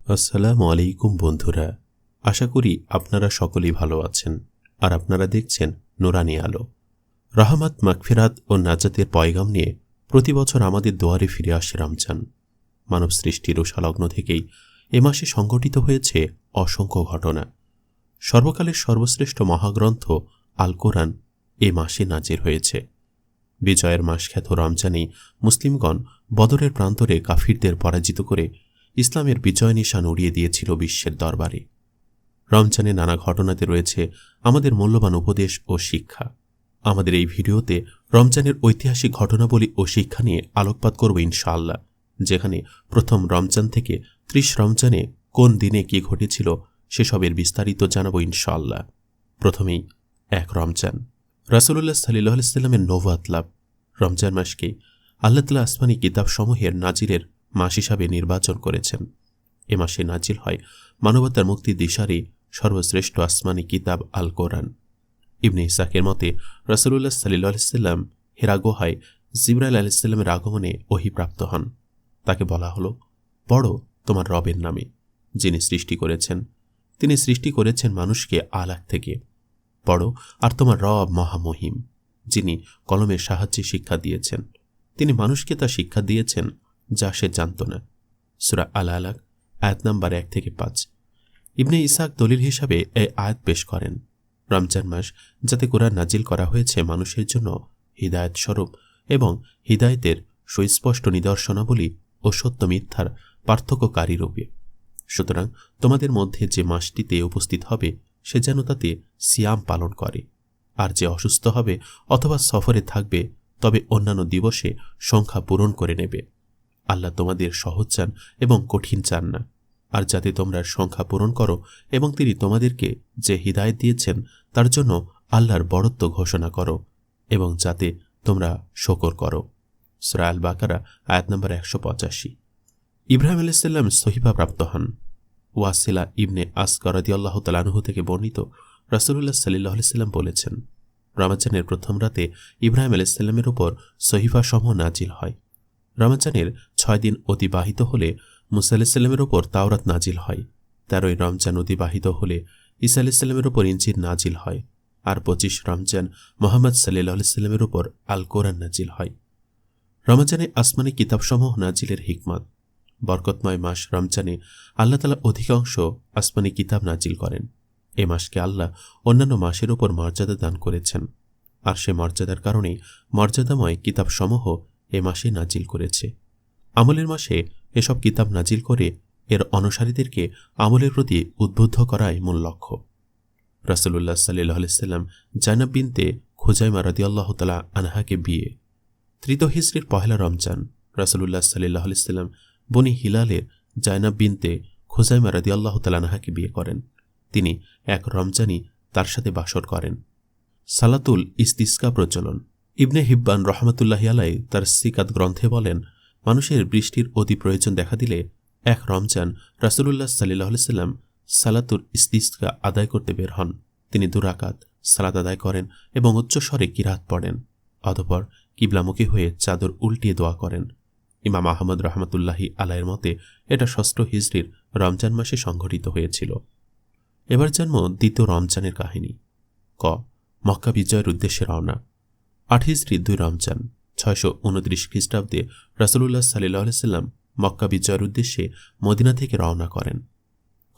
আসসালামু আলাইকুম বন্ধুরা, আশা করি আপনারা সকলেই ভালো আছেন আর আপনারা দেখছেন নুরানি আলো। রাহমাত, মাগফিরাত ও নাজাতের পয়গাম নিয়ে প্রতি বছর আমাদের দুয়ারে ফিরে আসে রমজান। মানব সৃষ্টির রোষালগ্ন থেকেই এ মাসে সংঘটিত হয়েছে অসংখ্য ঘটনা। সর্বকালের সর্বশ্রেষ্ঠ মহাগ্রন্থ আল কোরআন এ মাসে নাজির হয়েছে। বিজয়ের মাস খ্যাত রমজানেই মুসলিমগণ বদরের প্রান্তরে কাফিরদের পরাজিত করে ইসলামের বিজয় নিশান উড়িয়ে দিয়েছিল বিশ্বের দরবারে। রমজানে নানা ঘটনাতে রয়েছে আমাদের মূল্যবান উপদেশ ও শিক্ষা। আমাদের এই ভিডিওতে রমজানের ঐতিহাসিক ঘটনাবলী ও শিক্ষা নিয়ে আলোকপাত করব ইনশাআল্লাহ, যেখানে প্রথম রমজান থেকে ৩০ রমজানে কোন দিনে কি ঘটেছিল সেসবের বিস্তারিত জানাবো ইনশাআল্লাহ। প্রথমেই ১ রমজান। রাসূলুল্লাহ সাল্লাল্লাহু আলাইহি ওয়াসাল্লামের নবুয়ত লাভ। রমজান মাসকে আল্লাহ তাআলা আসমানি কিতাবসমূহের নাজিলের মাস হিসাবে নির্বাচন করেছেন। এ মাসে নাজিল হয় মানবতার মুক্তির দিশারি সর্বশ্রেষ্ঠ আসমানি কিতাব আল কোরআন। ইবনে ইসহাকের মতে রাসূলুল্লাহ সাল্লাল্লাহু আলাইহি ওয়াসাল্লাম হিরা গুহায় জিবরাইল আলাইহিস সালামের আগমনে ওহীপ্রাপ্ত হন। তাকে বলা হলো, পড়ো তোমার রবের নামে, যিনি সৃষ্টি করেছেন। তিনি সৃষ্টি করেছেন মানুষকে আলাক থেকে। পড়ো আর তোমার রব মহামহিম, যিনি কলমের সাহায্যে শিক্ষা দিয়েছেন। তিনি মানুষকে তা শিক্ষা দিয়েছেন যা সে জানত না। সূরা আল আলাক আয়াত নাম্বার 1 থেকে 5। ইবনে ইসহাক দলিল হিসাবে এই আয়াত পেশ করেন। রমজান মাস যাতে কোরআন নাজিল করা হয়েছে মানুষের জন্য হিদায়াত স্বরূপ এবং হিদায়াতের সুস্পষ্ট নিদর্শনাবলী ও সত্য মিথ্যার পার্থক্যকারী রূপে। সুতরাং তোমাদের মধ্যে যে মাসটিতে উপস্থিত হবে সে যেন তাতে সিয়াম পালন করে, আর যে অসুস্থ হবে অথবা সফরে থাকবে তবে অন্যান্য দিবসে সংখ্যা পূরণ করে নেবে। আল্লাহ তোমাদের সহজ চান এবং কঠিন চান না। আর যাতে তোমরা সংখ্যা পূরণ করো এবং তিনি তোমাদেরকে যে হিদায়াত দিয়েছেন তার জন্য আল্লাহর বড়ত্ব ঘোষণা করো এবং যাতে তোমরা শুকর করো। সূরা আল বাকারা আয়াত নম্বর 185। ইব্রাহিম আলাইহিস সালাম সহিফা প্রাপ্ত হন। ওয়াসিলা ইবনে আসকা রাদিয়াল্লাহু তাআলা আনহু থেকে বর্ণিত, রাসূলুল্লাহ সাল্লাল্লাহু আলাইহি ওয়াসাল্লাম বলেছেন, রমজানের প্রথম রাতে ইব্রাহিম আলাইহিস সালামের উপর সহিফা সমূহ নাজিল হয়। রমজানের 6 দিন অতিবাহিত হলে মুসা আলাইহিস সালামের উপর তাওরাত নাজিল হয়। 13ই রমজান অতিবাহিত হলে ঈসা আলাইহিস সালামের উপর ইনজিল নাজিল হয়। আর 25 রমজান মুহাম্মদ সাল্লাল্লাহু আলাইহি ওয়াসাল্লামের উপর আল কোরআন নাজিল হয়। রমজানে আসমানি কিতাবসমূহ নাজিলের হিকমত। বরকতময় মাস রমজানে আল্লাহ তাআলা অধিকাংশ আসমানি কিতাব নাজিল করেন। এ মাসকে আল্লাহ অন্যান্য মাসের উপর মর্যাদা দান করেছেন, আর সে মর্যাদার কারণেই মর্যাদাময় কিতাবসমূহ এ মাসে নাজিল করেছে। আমলের মাসে এসব কিতাব নাজিল করে এর অনুসারীদেরকে আমলের প্রতি উদ্বুদ্ধ করাই মূল লক্ষ্য। রাসূলুল্লাহ সাল্লাল্লাহু আলাইহি ওয়াসাল্লাম জায়নাব বিনতে খুজাইমা রাদিয়াল্লাহু তাআলা আনহাকে বিয়ে। 3 হিজরির পহেলা রমজান রাসূলুল্লাহ সাল্লাল্লাহু আলাইহি ওয়াসাল্লাম বনি হিলালের জায়নাব বিনতে খুজাইমা রাদিয়াল্লাহু তাআলা আনহাকে বিয়ে করেন। তিনি 1 রমজানই তার সাথে বাসর করেন। সালাতুল ইস্তিসকা প্রচলন। ইবনে হিব্বান রহমাতুল্লাহি আলাইহি তার সিকাত গ্রন্থে বলেন, মানুষের বৃষ্টির অতি প্রয়োজন দেখা দিলে 1 রমজান রাসূলুল্লাহ সাল্লাল্লাহু আলাইহি ওয়াসাল্লাম সালাতুল ইস্তিসকা আদায় করতে বের হন। তিনি 2 রাকাত সালাত আদায় করেন এবং উচ্চস্বরে কিরাত পড়েন। অতঃপর কিবলামুখী হয়ে চাদর উল্টিয়ে দোয়া করেন। ইমাম আহমদ রহমাতুল্লাহি আলাইহির মতে এটা 6 হিজরির রমজান মাসে সংঘটিত হয়েছিল। এবার জন্ম 2 রমজানের কাহিনী। ক মক্কা বিজয়ের উদ্দেশ্যে রওনা। 8 হিজরি 2 রমজান 629 খ্রিস্টাব্দে রাসূলুল্লাহ সাল্লাল্লাহু আলাইহি ওয়াসাল্লাম মক্কা বিজয়ের উদ্দেশ্যে মদিনা থেকে রওনা করেন।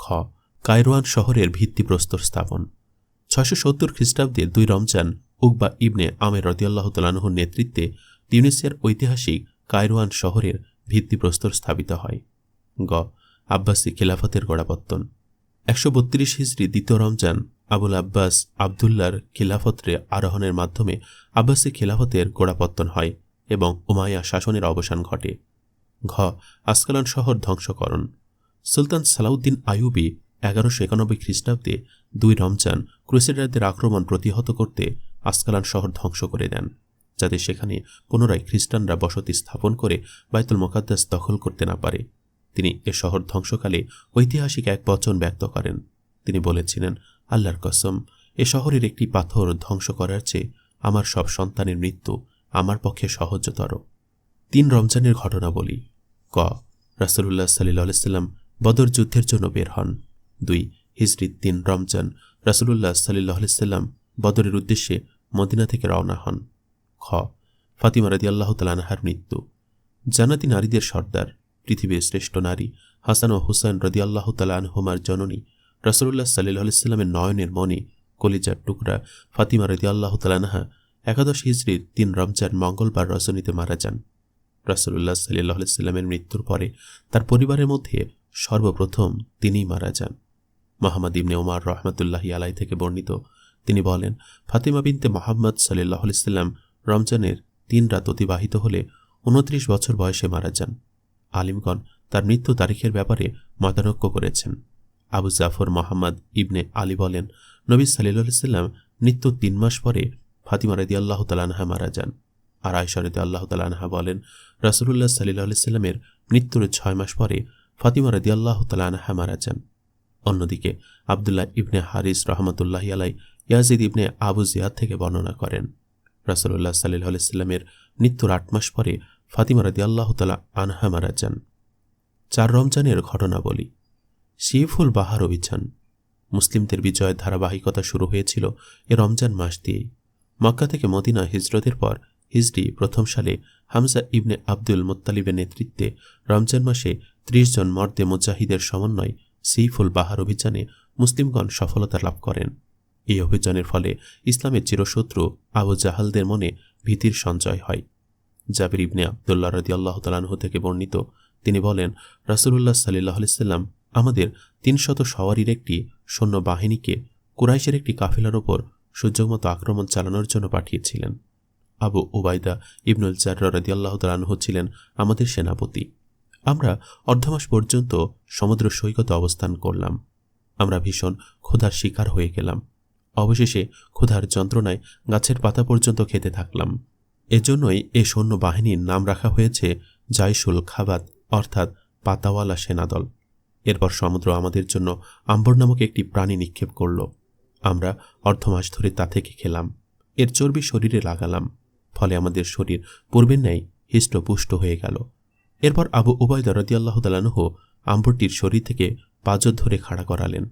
খ কায়রোয়ান শহরের ভিত্তিপ্রস্তর স্থাপন। 670 খ্রিস্টাব্দে 2 রমজান উকবা ইবনে আমের রাদিয়াল্লাহু তাআলা আনহুর নেতৃত্বে তিউনিসিয়ার ঐতিহাসিক কায়রোয়ান শহরের ভিত্তিপ্রস্তর স্থাপিত হয়। গ আব্বাসী খিলাফতের গোড়াপত্তন। 132 হিজরি 2 রমজান আবুল আব্বাস আবদুল্লাহর খিলাফতে আরোহণের মাধ্যমে আব্বাসী খিলাফতের গোড়াপত্তন হয় এবং উমাইয়া শাসনের অবসান ঘটে। ঘ আসকালান শহর ধ্বংসকরণ। সুলতান সালাউদ্দিন আইয়ুবী 1191 খ্রিস্টাব্দে 2 রমজান ক্রুসেডারদের আক্রমণ প্রতিহত করতে আসকালান শহর ধ্বংস করে দেন, যাতে সেখানে পুনরায় খ্রিস্টানরা বসতি স্থাপন করে বাইতুল মুকাদ্দাস দখল করতে না পারে। তিনি এ শহর ধ্বংসকালে ঐতিহাসিক এক বচন ব্যক্ত করেন। তিনি বলেছিলেন, আল্লাহর কসম, এ শহরের একটি পাথর ধ্বংস করার চেয়ে আমার সব সন্তানের মৃত্যু আমার পক্ষে সহজতর। 3 রমজানের ঘটনা বলি। ক রাসূলুল্লাহ সাল্লাল্লাহু আলাইহি ওয়াসাল্লাম বদর যুদ্ধের জন্য বের হন। 2 হিজরি 3 রমজান রাসূলুল্লাহ সাল্লাল্লাহু আলাইহি সাল্লাম বদরের উদ্দেশ্যে মদিনা থেকে রওনা হন। খ ফাতিমা রাদিয়াল্লাহু তাআলা আনহার মৃত্যু। জান্নাতি নারীদের সর্দার, পৃথিবীর শ্রেষ্ঠ নারী হাসান ও হুসাইন রাদিয়াল্লাহু তাআলা আনহুমার জননী, রাসূলুল্লাহ সাল্লাল্লাহু আলাইহি সাল্লামের নয়নের মণি, কলিজার টুকরা ফাতিমা রাদিয়াল্লাহু তাআলা আনহা 11 হিজরির 3 রমজান মঙ্গলবার রজনীতে মারা যান। রাসূলুল্লাহ সাল্লাল্লাহু আলাইহি সাল্লামের মৃত্যুর পরে তার পরিবারের মধ্যে সর্বপ্রথম তিনিই মারা যান। মুহাম্মদ ইবনে উমর রাহমাতুল্লাহি আলাইহি থেকে বর্ণিত, তিনি বলেন, ফাতিমা বিনতে মুহাম্মদ সাল্লাল্লাহু আলাইহি সাল্লাম রমজানের 3 রাত অতিবাহিত হলে 29 বছর বয়সে মারা যান। আলিমগণ তার মৃত্যু তারিখের ব্যাপারে মতানৈক্য করেছেন। আবু জাফর মুহাম্মদ ইবনে আলী বলেন, নবী সাল্লাল্লাহু আলাইহি সাল্লাম মৃত্যুর 3 মাস পরে ফাতিমা রাদিয়াল্লাহু তাআলা আনহা মারা যান। আর আয়েশা রাদিয়াল্লাহু তাআলা আনহা বলেন, রাসূলুল্লাহ সাল্লাল্লাহু আলাইহি সাল্লামের মৃত্যুর 6 মাস পরে ফাতিমা রাদিয়াল্লাহু তাআলা আনহা মারা যান। অন্যদিকে আব্দুল্লাহ ইবনে হারিস রাহমাতুল্লাহি আলাইহি ইয়াজিদ ইবনে আবু জিয়াদ থেকে বর্ণনা করেন, রাসূলুল্লাহ সাল্লাল্লাহু আলাইহি সাল্লামের মৃত্যুর 8 মাস পরে ফাতিমা রাদিয়াল্লাহু তাআলা আনহা মারা যান। 4 রমজানের ঘটনাবলী। শিফুল বাহার অভিযান। মুসলিমদের বিজয়ের ধারাবাহিকতা শুরু হয়েছিল এ রমজান মাস দিয়েই। মক্কা থেকে মদিনা হিজরতের পর হিজরি 1ম সালে হামজা ইবনে আব্দুল মুত্তালিবের নেতৃত্বে রমজান মাসে 30 জন মর্দে মুজাহিদের সমন্বয় শিফুল বাহার অভিযানে মুসলিমগণ সফলতা লাভ করেন। এই অভিযানের ফলে ইসলামের চিরশত্রু আবু জাহালদের মনে ভীতির সঞ্চয় হয়। জাবির ইবনে আব্দুল্লাহ রাদিয়াল্লাহু তাআলা আনহু থেকে বর্ণিত, তিনি বলেন, রাসূলুল্লাহ সাল্লাল্লাহু আলাইহি সাল্লাম আমাদের 300 সওয়ারির একটি সৈন্য বাহিনীকে কুরাইশের একটি কাফেলার ওপর সুযোগমতো আক্রমণ চালানোর জন্য পাঠিয়েছিলেন। আবু উবাইদা ইবনুল জাররাহ রাদিয়াল্লাহু তাআলা আনহু ছিলেন আমাদের সেনাপতি। আমরা অর্ধমাস পর্যন্ত সমুদ্র সৈকতে অবস্থান করলাম। আমরা ভীষণ ক্ষুধার শিকার হয়ে গেলাম। অবশেষে ক্ষুধার যন্ত্রণায় গাছের পাতা পর্যন্ত খেতে থাকলাম। এজন্যই এ সৈন্য বাহিনীর নাম রাখা হয়েছে জাইশুল খাবাত, অর্থাৎ পাতাওয়ালা সেনাদল। এরপর সমুদ্র আমাদের জন্য আম্বর নামক একটি প্রাণী নিক্ষেপ করল। আমরা অর্ধমাস ধরে তা থেকে খেলাম। এর চর্বি শরীরে লাগালাম, ফলে আমাদের শরীর পূর্বের ন্যায় হৃষ্টপুষ্ট হয়ে গেল। এরপর আবু উবাইদা রাদিয়াল্লাহু তাআলা আনহু আম্বরটির শরীর থেকে পাঁজর ধরে খাড়া করালেন।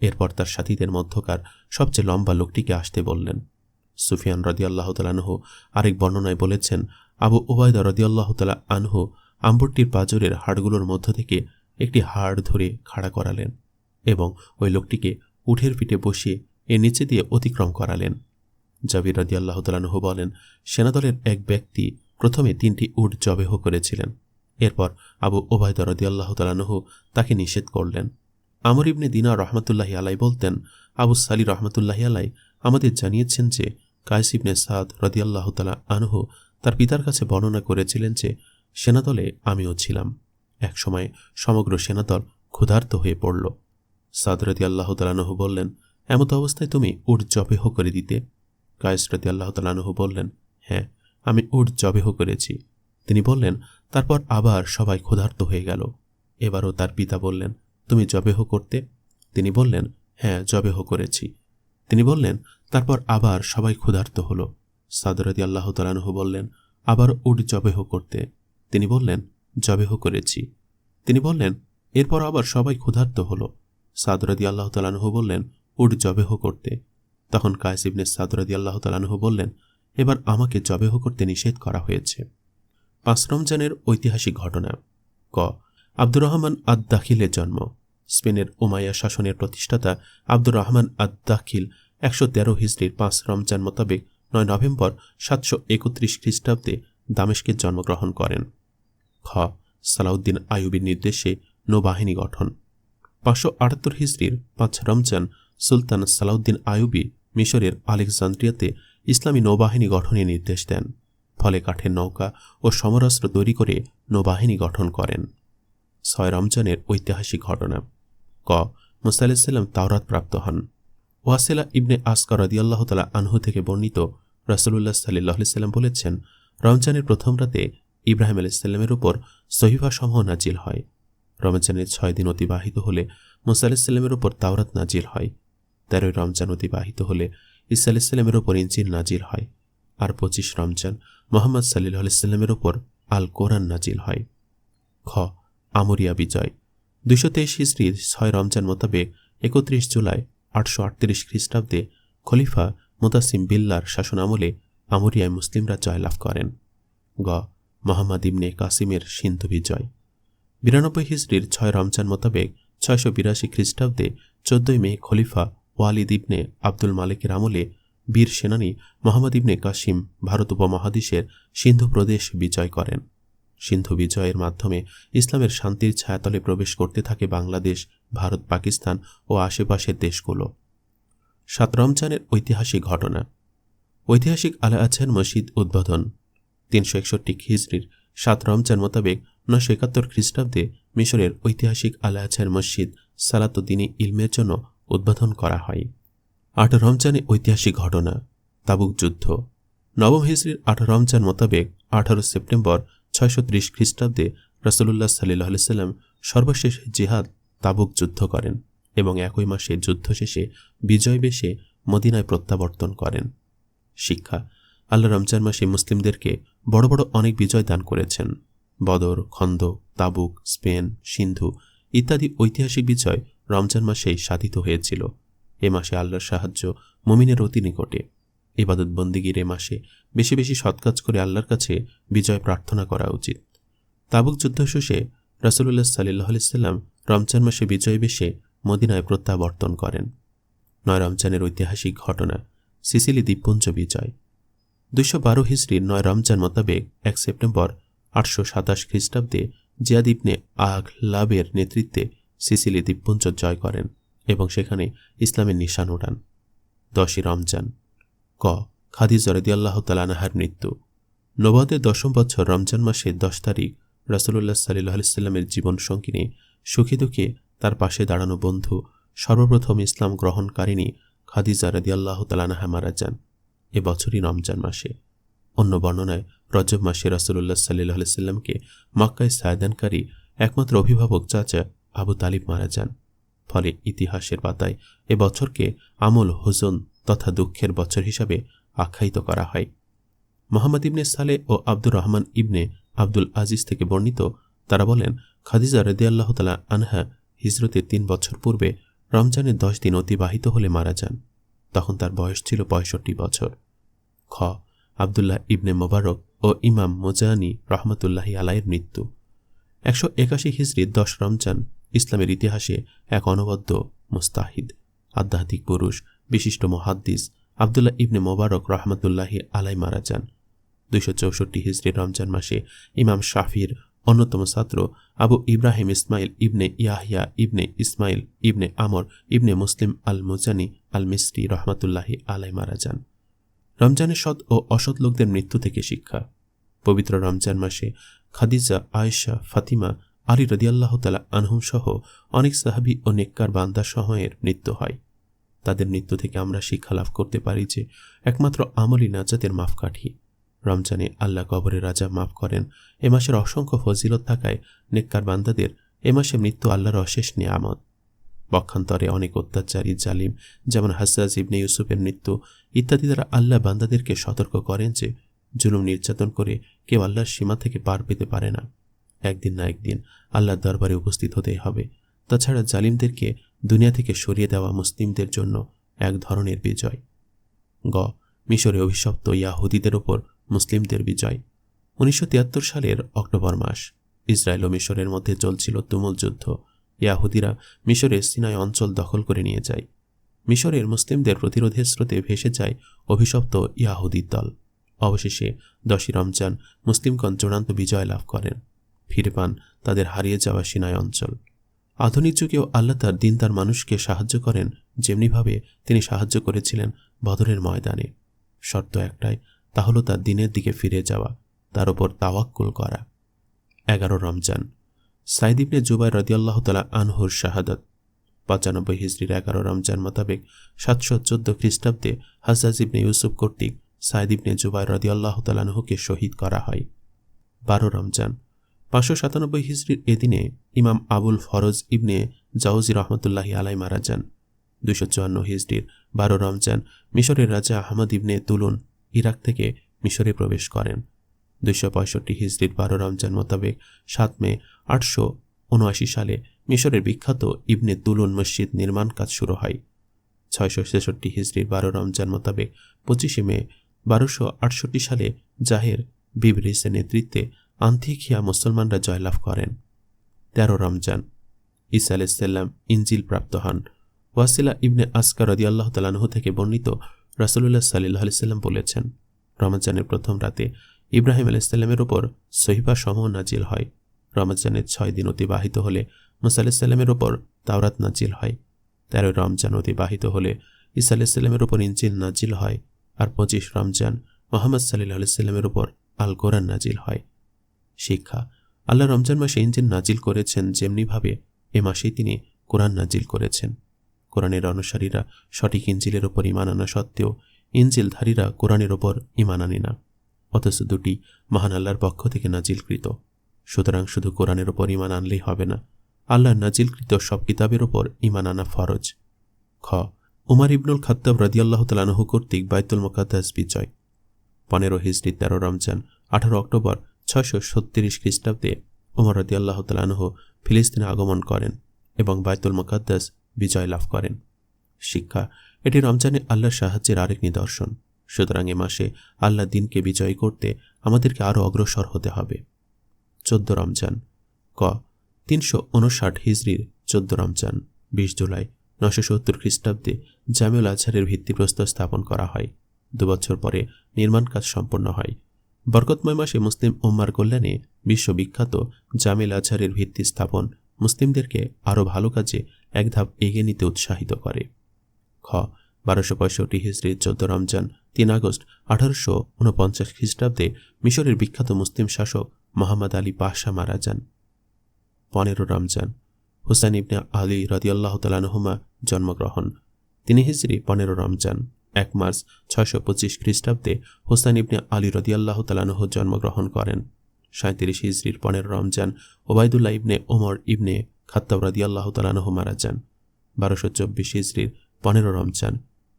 এরপর তার সাথীদের মধ্যকার সবচেয়ে লম্বা লোকটিকে আসতে বললেন। সুফিয়ান রাদিয়াল্লাহু তাআলা আনহু আরেক বর্ণনায় বলেছেন, আবু উবাইদা রাদিয়াল্লাহু তাআলা আনহু আম্বরটির পাঁজরের হাড়গুলোর মধ্য থেকে একটি হাড় ধরে খাড়া করালেন এবং ওই লোকটিকে উঠের পিঠে বসিয়ে এর নিচে দিয়ে অতিক্রম করালেন। জাবির রাদিয়াল্লাহু তাআলা আনহু বলেন, সেনাদলের এক ব্যক্তি প্রথমে 3টি উট জবেহ করেছিলেন। এরপর আবু উবাইদা রাদিয়াল্লাহু তাআলা আনহু তাকে নিষেধ করলেন। আমর ইবনে দিনার রাহমাতুল্লাহি আলাইহি বলতেন, আবু সালি রাহমাতুল্লাহি আলাইহি আমাদের জানিয়েছেন যে কায়েস ইবনে সাদ রাদিয়াল্লাহু তাআলা আনহু তার পিতার কাছে বর্ণনা করেছিলেন যে সেনাদলে আমিও ছিলাম। এক সময় সমগ্র সেনাদল ক্ষুধার্ত হয়ে পড়ল। সাদ রাদিয়াল্লাহু তাআলা আনহু বললেন, এমত অবস্থায় তুমি উট জবেহ করে দিতে? কায়েস রাদিয়াল্লাহু তাআলা আনহু বললেন, হ্যাঁ, আমি উট জবেহ করেছি। তিনি বললেন, তারপর আবার সবাই ক্ষুধার্ত হয়ে গেল। এবারও তার পিতা বললেন, তুমি জবেহ করতে? তিনি বললেন, হ্যাঁ, জবেহ করেছি। তিনি বললেন, তারপর আবার সবাই ক্ষুধার্ত হল। সাদ রাদিয়াল্লাহু তাআলা আনহু বললেন, আবার উট জবেহ করতে? তিনি বললেন, জবেহ করেছি। তিনি বললেন, এরপর আবার সবাই ক্ষুধার্ত হল। সাদ রাদিয়াল্লাহু তাআলা আনহু বললেন, উট জবেহ করতে? তখন কায়েস ইবনে সাদ রাদিয়াল্লাহু তাআলা আনহু বললেন, এবার আমাকে জবেহ করতে নিষেধ করা হয়েছে। 5 রমজানের ঐতিহাসিক ঘটনা। ক আব্দুর রহমান আদ-দাখিলের জন্ম। স্পেনের উমাইয়া শাসনের প্রতিষ্ঠাতা আব্দুর রহমান আদ-দাখিল 113 হিজরির 5 রমজান মোতাবেক 9 নভেম্বর 731 খ্রিস্টাব্দে দামেস্কে জন্মগ্রহণ করেন। খ সালাউদ্দিন আইয়ুবীর নির্দেশে নৌবাহিনী গঠন। 578 হিজরির 5 রমজান সুলতান সালাউদ্দিন আইয়ুবী মিশরের আলেকজান্দ্রিয়াতে ইসলামী নৌবাহিনী গঠনের নির্দেশ দেন। ফলে কাঠের নৌকা ও সমরাস্ত্র তৈরি করে নৌবাহিনী গঠন করেন। 6 রমজানের ঐতিহাসিক ঘটনা। ক মুসা আলাইহিস সালাম তাওরাত প্রাপ্ত হন। ওয়াসিলা ইবনে আসকার রাদিয়াল্লাহু তাআলা আনহু থেকে বর্ণিত, রাসূলুল্লাহ সাল্লাল্লাহু আলাইহি সাল্লাম বলেছেন, রমজানের প্রথম রাতে ইব্রাহিম আলাইহিস সালামের উপর সহিফা সমূহ নাজিল হয়। রমজানের 6 দিন অতিবাহিত হলে মুসা আলাইহিস সালামের উপর তাওরাত নাজিল হয়। 13 রমজান অতিবাহিত হলে ঈসা আলাইহিস সালামের উপর ইনজিল নাজিল হয়। আর 25 রমজান মুহাম্মদ সাল্লাল্লাহু আলাইহি সাল্লামের উপর আল কোরআন নাজিল হয়। খ আমরিয়া বিজয়। 223 হিজরির 6 রমজান মোতাবেক 31 জুলাই 838 খ্রিস্টাব্দে খলিফা মুতাসিম বিল্লার শাসনামলে আমরিয়ায় মুসলিমরা জয়লাভ করেন। গ মোহাম্মদ ইবনে কাসিমের সিন্ধু বিজয়। 92 হিজরির 6 রমজান মোতাবেক 682 খ্রিস্টাব্দে 14 মে খলিফা ওয়ালিদ ইবনে আব্দুল মালিকের আমলে বীর সেনানী মোহাম্মদ ইবনে কাসিম ভারত উপমহাদেশের সিন্ধু প্রদেশ বিজয় করেন। সিন্ধু বিজয়ের মাধ্যমে ইসলামের শান্তির ছায়াতলে প্রবেশ করতে থাকে বাংলাদেশ, ভারত, পাকিস্তান ও আশেপাশের দেশগুলো। 7 রমজানের ঐতিহাসিক ঘটনা। ঐতিহাসিক আল আজহার মসজিদ উদ্বোধন। 361 হিজরির 7 রমজান মোতাবেক 971 খ্রিস্টাব্দে মিশরের ঐতিহাসিক আল আজহার মসজিদ সালাতুদ্দিনী ইলমের জন্য উদ্বোধন করা হয়। 8 রমজানে ঐতিহাসিক ঘটনা। তাবুক যুদ্ধ। 9 হিজরির 8 রমজান মোতাবেক 18 সেপ্টেম্বর 630 খ্রিস্টাব্দে রাসূলুল্লাহ সাল্লাল্লাহু আলাইহি সাল্লাম সর্বশেষ জিহাদ তাবুক যুদ্ধ করেন এবং একই মাসে যুদ্ধ শেষে বিজয় বেশে মদিনায় প্রত্যাবর্তন করেন। শিক্ষা। আল্লাহ রমজান মাসে মুসলিমদেরকে বড় বড় অনেক বিজয় দান করেছেন। বদর, খন্দক, তাবুক, স্পেন, সিন্ধু ইত্যাদি ঐতিহাসিক বিজয় রমজান মাসেই সাধিত হয়েছিল। এ মাসে আল্লাহর সাহায্য মুমিনের অতি নিকটে। ইবাদত বন্দিগির এ মাসে বেশি বেশি সৎকাজ করে আল্লাহর কাছে বিজয় প্রার্থনা করা উচিত। তাবুক যুদ্ধ শেষে রাসূলুল্লাহ সাল্লাল্লাহু আলাইহি সাল্লাম রমজান মাসে বিজয় বেশে মদিনায় প্রত্যাবর্তন করেন। 9 রমজানের ঐতিহাসিক ঘটনা। সিসিলি দ্বীপপুঞ্জ বিজয়। 212 হিজরির 9 রমজান মোতাবেক 1 সেপ্টেম্বর 827 খ্রিস্টাব্দে জিয়াদ ইবনে আগলাবের নেতৃত্বে সিসিলি দ্বীপপুঞ্জ জয় করেন এবং সেখানে ইসলামের নিশান ওঠান। 10 রমজান। ক খাদিজা রাদিয়াল্লাহু তাআলা আনহার মৃত্যু। নবুয়তের 10ম বছর রমজান মাসের 10 তারিখ রাসূলুল্লাহ সাল্লাল্লাহু আলাইহি সাল্লামের জীবন সঙ্গিনী, সুখে দুঃখে তার পাশে দাঁড়ানো বন্ধু, সর্বপ্রথম ইসলাম গ্রহণকারিণী খাদিজা রাদিয়াল্লাহু তাআলা আনহা মারা যান এ বছরই রমজান মাসে। অন্য বর্ণনায় রজব মাসে রাসূলুল্লাহ সাল্লাল্লাহু আলাইহি সাল্লামকে মক্কায় সায়দানকারী একমাত্র অভিভাবক চাচা আবু তালিব মারা যান। ফলে ইতিহাসের পাতায় এ বছরকে আমল, হুজন তথা দুঃখের বছর হিসাবে আখ্যায়িত করা হয়। মোহাম্মদ ইবনে সালেহ ও আব্দুর রহমান ইবনে আব্দুল আজিজ থেকে বর্ণিত, তারা বলেন, খাদিজা রাদিয়াল্লাহু তাআলা আনহা হিজরতের 3 বছর পূর্বে রমজানের 10 দিন অতিবাহিত হলে মারা যান। তখন তার বয়স ছিল 65 বছর। খ আব্দুল্লাহ ইবনে মোবারক ও ইমাম মুজানি রহমতুল্লাহি আলাইহির মৃত্যু। 181 হিজরির 10 রমজান ইসলামের ইতিহাসে এক অনবদ্য মুস্তাহিদ, আধ্যাত্মিক পুরুষ, বিশিষ্ট মুহাদ্দিস আব্দুল্লাহ ইবনে মোবারক রহমতুল্লাহি আলাই মারা যান। 264 হিজরির রমজান মাসে ইমাম শাফির অন্যতম ছাত্র আবু ইব্রাহিম ইসমাইল ইবনে ইয়াহিয়া ইবনে ইসমাইল ইবনে আমর ইবনে মুসলিম আল মুজানি আল মিসরি রহমতুল্লাহি আলাই মারা যান। রমজানের সৎ ও অসৎ লোকদের মৃত্যু থেকে শিক্ষা। পবিত্র রমজান মাসে খাদিজা, আয়েশা, ফাতিমা, আলী রাদিয়াল্লাহু তাআলা আনহুম সহ অনেক সাহাবী ও নেককার বান্দা সমূহের মৃত্যু হয়। তাদের মৃত্যু থেকে আমরা শিক্ষা লাভ করতে পারি যে একমাত্র আমলই নাজাতের মাপকাঠি। রমজানে আল্লাহ কবরের আযাব মাফ করেন। এ মাসের অসংখ্য ফজিলত থাকায় নেককার বান্দাদের এ মাসে মৃত্যু আল্লাহর অশেষ নিয়ামত। পক্ষান্তরে অনেক অত্যাচারী জালিম যেমন হাজ্জাজ ইবনে ইউসুফের মৃত্যু ইত্যাদি দ্বারা আল্লাহ বান্দাদেরকে সতর্ক করেন যে জুলুম নির্যাতন করে কেউ আল্লাহর সীমা থেকে পার পেতে পারে না। একদিন না একদিন আল্লাহর দরবারে উপস্থিত হতেই হবে। তাছাড়া জালিমদেরকে দুনিয়া থেকে সরিয়ে দেওয়া মুসলিমদের জন্য এক ধরনের বিজয়। গ মিশরে অভিশপ্ত ইয়াহুদীদের ওপর মুসলিমদের বিজয়। 1973 সালের অক্টোবর মাস ইসরায়েল ও মিশরের মধ্যে চলছিল তুমুল যুদ্ধ। ইয়াহুদীরা মিশরের সিনাই অঞ্চল দখল করে নিয়ে যায়। মিশরের মুসলিমদের প্রতিরোধের স্রোতে ভেসে যায় অভিশপ্ত ইয়াহুদীর দল। অবশেষে 10 রমজান মুসলিমগণ চূড়ান্ত বিজয় লাভ করেন, ফিরে পান তাদের হারিয়ে যাওয়া সিনাই অঞ্চল। আধুনিক যুগেও আল্লাহ তার দিন তার মানুষকে সাহায্য করেন যেমনিভাবে তিনি সাহায্য করেছিলেন বদরের ময়দানে। শর্ত একটাই, তা হলো তার দিনের দিকে ফিরে যাওয়া, তার উপর তাওয়াক্কুল করা। 11 রমজান সাইদ ইবনে জুবাইর রাদিয়াল্লাহু তাআলা আনহুর শাহাদাত। 95 হিজরির 11 রমজান মোতাবেক 714 খ্রিস্টাব্দে হাজ্জাজ ইবনে ইউসুফ কর্তৃক সাইদ ইবনে জুবাইর রাদিয়াল্লাহু তাআলা আনহুকে শহীদ করা হয়। 12 রমজান 597 হিজরির এদিনে ইমাম আবুল ফরজ ইবনে জাওজি রহমতুল্লাহি আলাই মারা যান। 254 হিজরির 12 রমজান মিশরের রাজা আহমদ ইবনে তুলুন ইরাক থেকে মিশরে প্রবেশ করেন। 265 হিজরির 12 রমজান মোতাবেক 7 মে 879 সালে মিশরের বিখ্যাত ইবনে তুলুন মসজিদ নির্মাণ কাজ শুরু হয়। 666 হিজরির 12 রমজান মোতাবেক 25 মে 1268 সালে জাহের বিবরিসের নেতৃত্বে আন্তিখিয়া মুসলমানরা জয়লাভ করেন। 13 রমজান ঈসা আলাইহিসসালাম ইনজিল প্রাপ্ত হন। ওয়াসিলা ইবনে আসকা রাদিয়াল্লাহু তাআলা আনহু থেকে বর্ণিত, রাসূলুল্লাহ সাল্লাল্লাহু আলাইহি সাল্লাম বলেছেন, রমজানের প্রথম রাতে ইব্রাহিম আলাইহিসসালামের উপর সহিফা সমূহ নাজিল হয়। রমজানের 6 দিন অতিবাহিত হলে মুসা আলাইহিসসালামের উপর তাওরাত নাজিল হয়। 13 রমজান অতিবাহিত হলে ঈসা আলাইহিসসালামের উপর ইনজিল নাজিল হয়। আর 25 রমজান মুহাম্মদ সাল্লাল্লাহু আলাইহি সাল্লামের উপর আল কোরআন নাজিল হয়। শিক্ষা: আল্লাহ রমজান মাসে ইনজিল নাজিল করেছেন, যেমনিভাবে এ মাসেই তিনি কোরআন নাজিল করেছেন। কোরআনের অনুসারীরা সঠিক ইনজিলের ওপর ঈমান আনা সত্ত্বেও ইনজিলধারীরা কোরআনের ওপর ঈমান আনে না, অথচ দুটি মহান আল্লাহর পক্ষ থেকে নাজিলকৃত। সুতরাং শুধু কোরআনের ওপর ঈমান আনলেই হবে না, আল্লাহর নাজিলকৃত সব কিতাবের ওপর ঈমান আনা ফরজ। খ. উমর ইবনুল খাত্তাব রাদিয়াল্লাহু তাআলা আনহু কর্তৃক বাইতুল মুকাদ্দাস বিজয়। 15 হিজরি 13 রমজান 18 অক্টোবর 636 খ্রিস্টাব্দে উমর রাদিয়াল্লাহু তাআলা আনহু ফিলিস্তিনে আগমন করেন এবং বাইতুল মুকাদ্দাস বিজয় লাভ করেন। শিক্ষা: এটি রমজানে আল্লাহর সাহায্যের আরেক নিদর্শন। সুতরাং এ মাসে আল্লাহর দিনকে বিজয়ী করতে আমাদেরকে আরও অগ্রসর হতে হবে। 14 রমজান। ক. 359 হিজরির 14 রমজান 20 জুলাই 970 খ্রিস্টাব্দে জামিউল আজহারের ভিত্তিপ্রস্তর স্থাপন করা হয়। 2 বছর পরে নির্মাণ কাজ সম্পন্ন হয়। বরকতময় মাসে মুসলিম উম্মার কল্যাণে বিশ্ববিখ্যাত জামিল আজহারের ভিত্তি স্থাপন মুসলিমদেরকে আরও ভালো কাজে এক ধাপ এগিয়ে নিতে উৎসাহিত করে। খ. 1265 হিজরির 14 রমজান 3 আগস্ট 1849 খ্রিস্টাব্দে মিশরের বিখ্যাত মুসলিম শাসক মোহাম্মদ আলী পাশা মারা যান। 15 রমজান হুসাইন ইবনে আলী রাদিয়াল্লাহু তাআলা আনহুমা জন্মগ্রহণ। 3 হিজরি 15 রমজান 1 মার্চ 625 খ্রিস্টাব্দে হুসাইন ইবনে আলী রাদিয়াল্লাহু তাআলা আনহু জন্মগ্রহণ করেন। 37 হিজরির 15 রমজান ওবায়দুল্লাহ ইবনে ওমর ইবনে খাত্তাব রাদিয়াল্লাহু তাআলা আনহু মারা যান। 1224 হিজরির 15 রমজান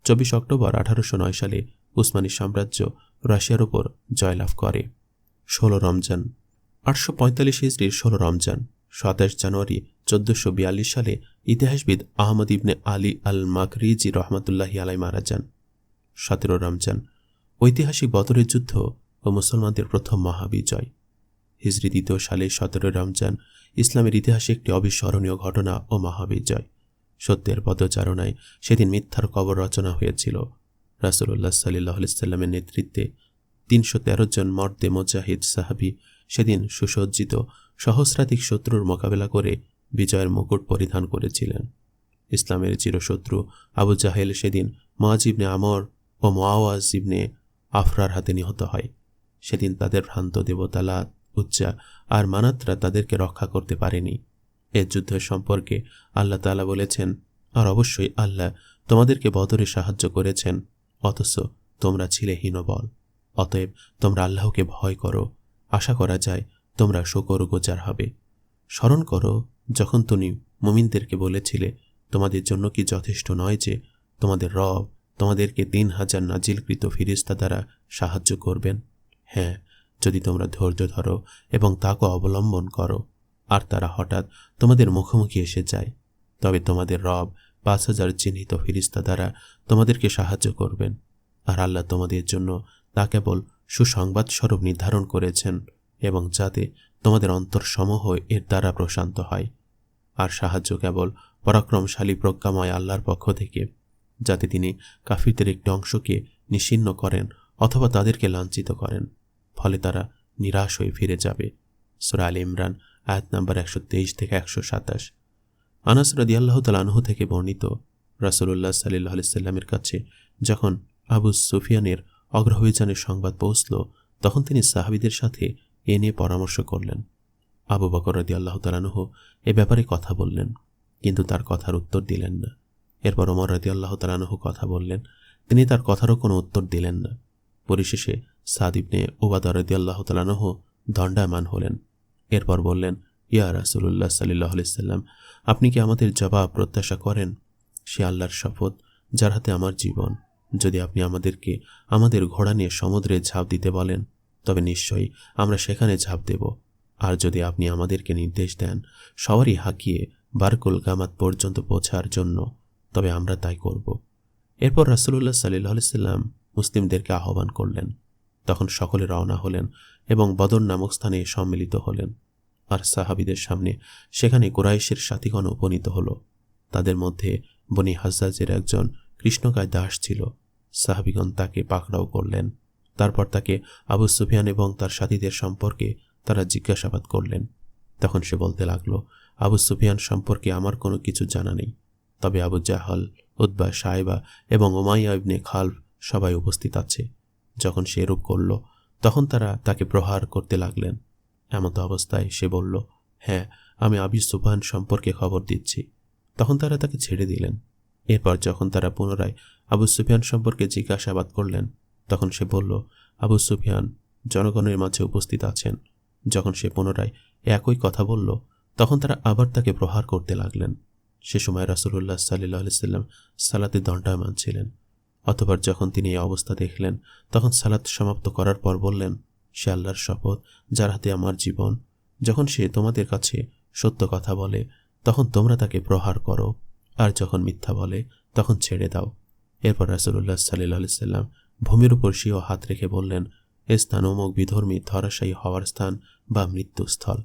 24 অক্টোবর 1809 সালে উসমানী সাম্রাজ্য রাশিয়ার উপর জয়লাভ করে। 16 রমজান 845 হিজরির 16 রমজান 27 জানুয়ারি 1442 সালে ইতিহাসবিদ আহমদ ইবনে আলী আল মাকরিজি রহমাতুল্লাহি আলাইহি মারা যান। 17 রমজান ঐতিহাসিক বদরের যুদ্ধ ও মুসলমানদের প্রথম মহাবিজয়। হিজরি 2 সালে 17 রমজান ইসলামের ইতিহাসে একটি অবিস্মরণীয় ঘটনা ও মহাবিজয়। সত্যের পদচারণায় সেদিন মিথ্যার কবর রচনা হয়েছিল। রাসূলুল্লাহ সাল্লাল্লাহু আলাইহি সাল্লামের নেতৃত্বে 313 জন মর্দে মুজাহিদ সাহাবী সেদিন সুসজ্জিত সহস্রাধিক শত্রুর মোকাবেলা করে বিজয়ের মুকুট পরিধান করেছিলেন। ইসলামের চিরশত্রু আবু জাহেল সেদিন মুআজ ইবনে আমর ও মুআওয়াজ ইবনে আফরার হাতে নিহত হয়। সেদিন তাদের ভ্রান্ত দেবতা লাত, উজ্জা আর মানাতরা তাদেরকে রক্ষা করতে পারেনি। এ যুদ্ধ সম্পর্কে আল্লাহ তাআলা বলেছেন, আর অবশ্যই আল্লাহ তোমাদেরকে বদরে সাহায্য করেছেন, অথচ তোমরা ছিলে হীনবল। অতএব তোমরা আল্লাহকে ভয় করো, আশা করা যায় তোমরা শুকরগুজার হবে। স্মরণ করো যখন তুমি মুমিনদেরকে বলেছিলে, তোমাদের জন্য কি যথেষ্ট নয় যে তোমাদের রব তোমাদেরকে 3000 নাজিলকৃত ফিরিস্তা দ্বারা সাহায্য করবেন? হ্যাঁ, যদি তোমরা ধৈর্য ধরো এবং তাকে অবলম্বন করো। আর তারা হঠাৎ তোমাদের মুখোমুখি এসে যায়, তবে তোমাদের রব 5000 চিহ্নিত ফিরিস্তা দ্বারা তোমাদেরকে সাহায্য করবেন। আর আল্লাহ তোমাদের জন্য তা কেবল সুসংবাদ স্বরূপ নির্ধারণ করেছেন, এবং যাতে তোমাদের অন্তরসমূহ এর দ্বারা প্রশান্ত হয়। আর সাহায্য কেবল পরাক্রমশালী প্রজ্ঞাময় আল্লাহর পক্ষ থেকে, যাতে তিনি কাফিরদের একটি অংশকে নিশ্চিহ্ন করেন অথবা তাদেরকে লাঞ্ছিত করেন, ফলে তারা নিরাশ হয়ে ফিরে যাবে। সূরা আলে ইমরান আয়াত নম্বর 123 থেকে 127। আনাস রাদিয়াল্লাহু তাআলা আনহু থেকে বর্ণিত, রাসূলুল্লাহ সাল্লাল্লাহু আলাইহি সাল্লামের কাছে যখন আবু সুফিয়ানের অগ্রঅভিযানের সংবাদ পৌঁছল, তখন তিনি সাহাবীদের সাথে এ নিয়ে পরামর্শ করলেন। আবু বকর রাদিয়াল্লাহু তাআলা আনহু এ ব্যাপারে কথা বললেন, কিন্তু তার কথার উত্তর দিলেন না। এরপর ওমর রাদিয়াল্লাহু তাআলা আনহু কথা বললেন, তিনি তার কথারও কোনো উত্তর দিলেন না। পরিশেষে সাদ ইবনে উবাদা রাদিয়াল্লাহু তাআলা আনহু দণ্ডায়মান হলেন। এরপর বললেন, ইয়া রাসূলুল্লাহ সাল্লাল্লাহু আলাইহি সাল্লাম, আপনি কি আমাদের জবাব প্রত্যাশা করেন? সে আল্লাহর শপথ যার হাতে আমার জীবন, যদি আপনি আমাদেরকে আমাদের ঘোড়া নিয়ে সমুদ্রে ঝাঁপ দিতে বলেন, তবে নিশ্চয়ই আমরা সেখানে ঝাঁপ দেব। আর যদি আপনি আমাদেরকে নির্দেশ দেন সওয়ারি হাঁকিয়ে বারকুল গামাত পর্যন্ত পৌঁছার জন্য, তবে আমরা তাই করব। এরপর রাসূলুল্লাহ সাল্লাল্লাহু আলাইহি সাল্লাম মুসলিমদেরকে আহ্বান করলেন। তখন সকলে রওনা হলেন এবং বদর নামক স্থানে সম্মিলিত হলেন। আর সাহাবীদের সামনে সেখানে কুরাইশের সাথীগণ উপনীত হল। তাদের মধ্যে বনি হাজ্জাজের একজন কৃষ্ণকায় দাস ছিল। সাহাবীগণ তাকে পাকড়াও করলেন। তারপর তাকে আবু সুফিয়ান এবং তার সাথীদের সম্পর্কে তারা জিজ্ঞাসাবাদ করলেন। তখন সে বলতে লাগল, আবু সুফিয়ান সম্পর্কে আমার কোনো কিছু জানা নেই, তবে আবু জাহল, উতবা, সাইবা এবং উমাইয়া ইবনে খালফ সবাই উপস্থিত আছে। যখন সে এরূপ করল, তখন তারা তাকে প্রহার করতে লাগলেন। এমতো অবস্থায় সে বলল, হ্যাঁ, আমি আবু সুফিয়ান সম্পর্কে খবর দিচ্ছি। তখন তারা তাকে ছেড়ে দিলেন। এরপর যখন তারা পুনরায় আবু সুফিয়ান সম্পর্কে জিজ্ঞাসাবাদ করলেন, তখন সে বলল, আবু সুফিয়ান জনগণের মাঝে উপস্থিত আছেন। যখন সে পুনরায় একই কথা বলল, তখন তারা আবার তাকে প্রহার করতে লাগলেন। সে সময় রাসূলুল্লাহ সাল্লাল্লাহু আলাইহি সাল্লাম সালাতে দণ্ডায়মান ছিলেন। অতঃপর যখন তিনি এই অবস্থা দেখলেন, তখন সালাত সমাপ্ত করার পর বললেন, সে আল্লাহর শপথ, যার হাতে আমার জীবন, যখন সে তোমাদের কাছে সত্য কথা বলে, তখন তোমরা তাকে প্রহার করো, আর যখন মিথ্যা বলে, তখন ছেড়ে দাও। এরপর রাসূলুল্লাহ সাল্লাল্লাহু আলাইহি সাল্লাম ভূমির উপর স্বীয় হাত রেখে বললেন, এ স্থান অমুক বিধর্মী ধরাশায়ী হওয়ার স্থান বা মৃত্যুস্থল।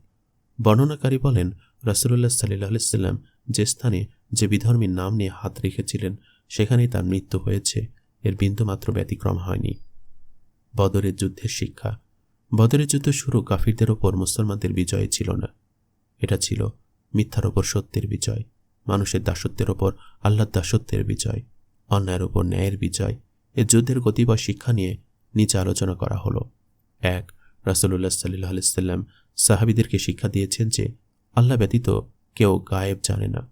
বর্ণনাকারী বলেন, রাসূলুল্লাহ সাল্লাল্লাহু আলাইহি সাল্লাম যে স্থানে যে বিধর্মীর নাম নিয়ে হাত রেখেছিলেন, সেখানেই তার মৃত্যু হয়েছে। এর বিন্দুমাত্র ব্যতিক্রম হয়নি। বদরের যুদ্ধের শিক্ষা। বদরের যুদ্ধ শুরু কাফিরদের ওপর মুসলমানদের বিজয় ছিল না। এটা ছিল মিথ্যার ওপর সত্যের বিজয়, মানুষের দাসত্বের ওপর আল্লাহর দাসত্বের বিজয়, অন্যায়ের ওপর ন্যায়ের বিজয়। এ যুদ্ধের গতি বা শিক্ষা নিয়ে নিচে আলোচনা করা হলো। 1. রাসূলুল্লাহ সাল্লাল্লাহু আলাইহি সাল্লাম সাহাবীদেরকে শিক্ষা দিয়েছেন যে আল্লাহ ব্যতীত কেউ গায়েব জানে না।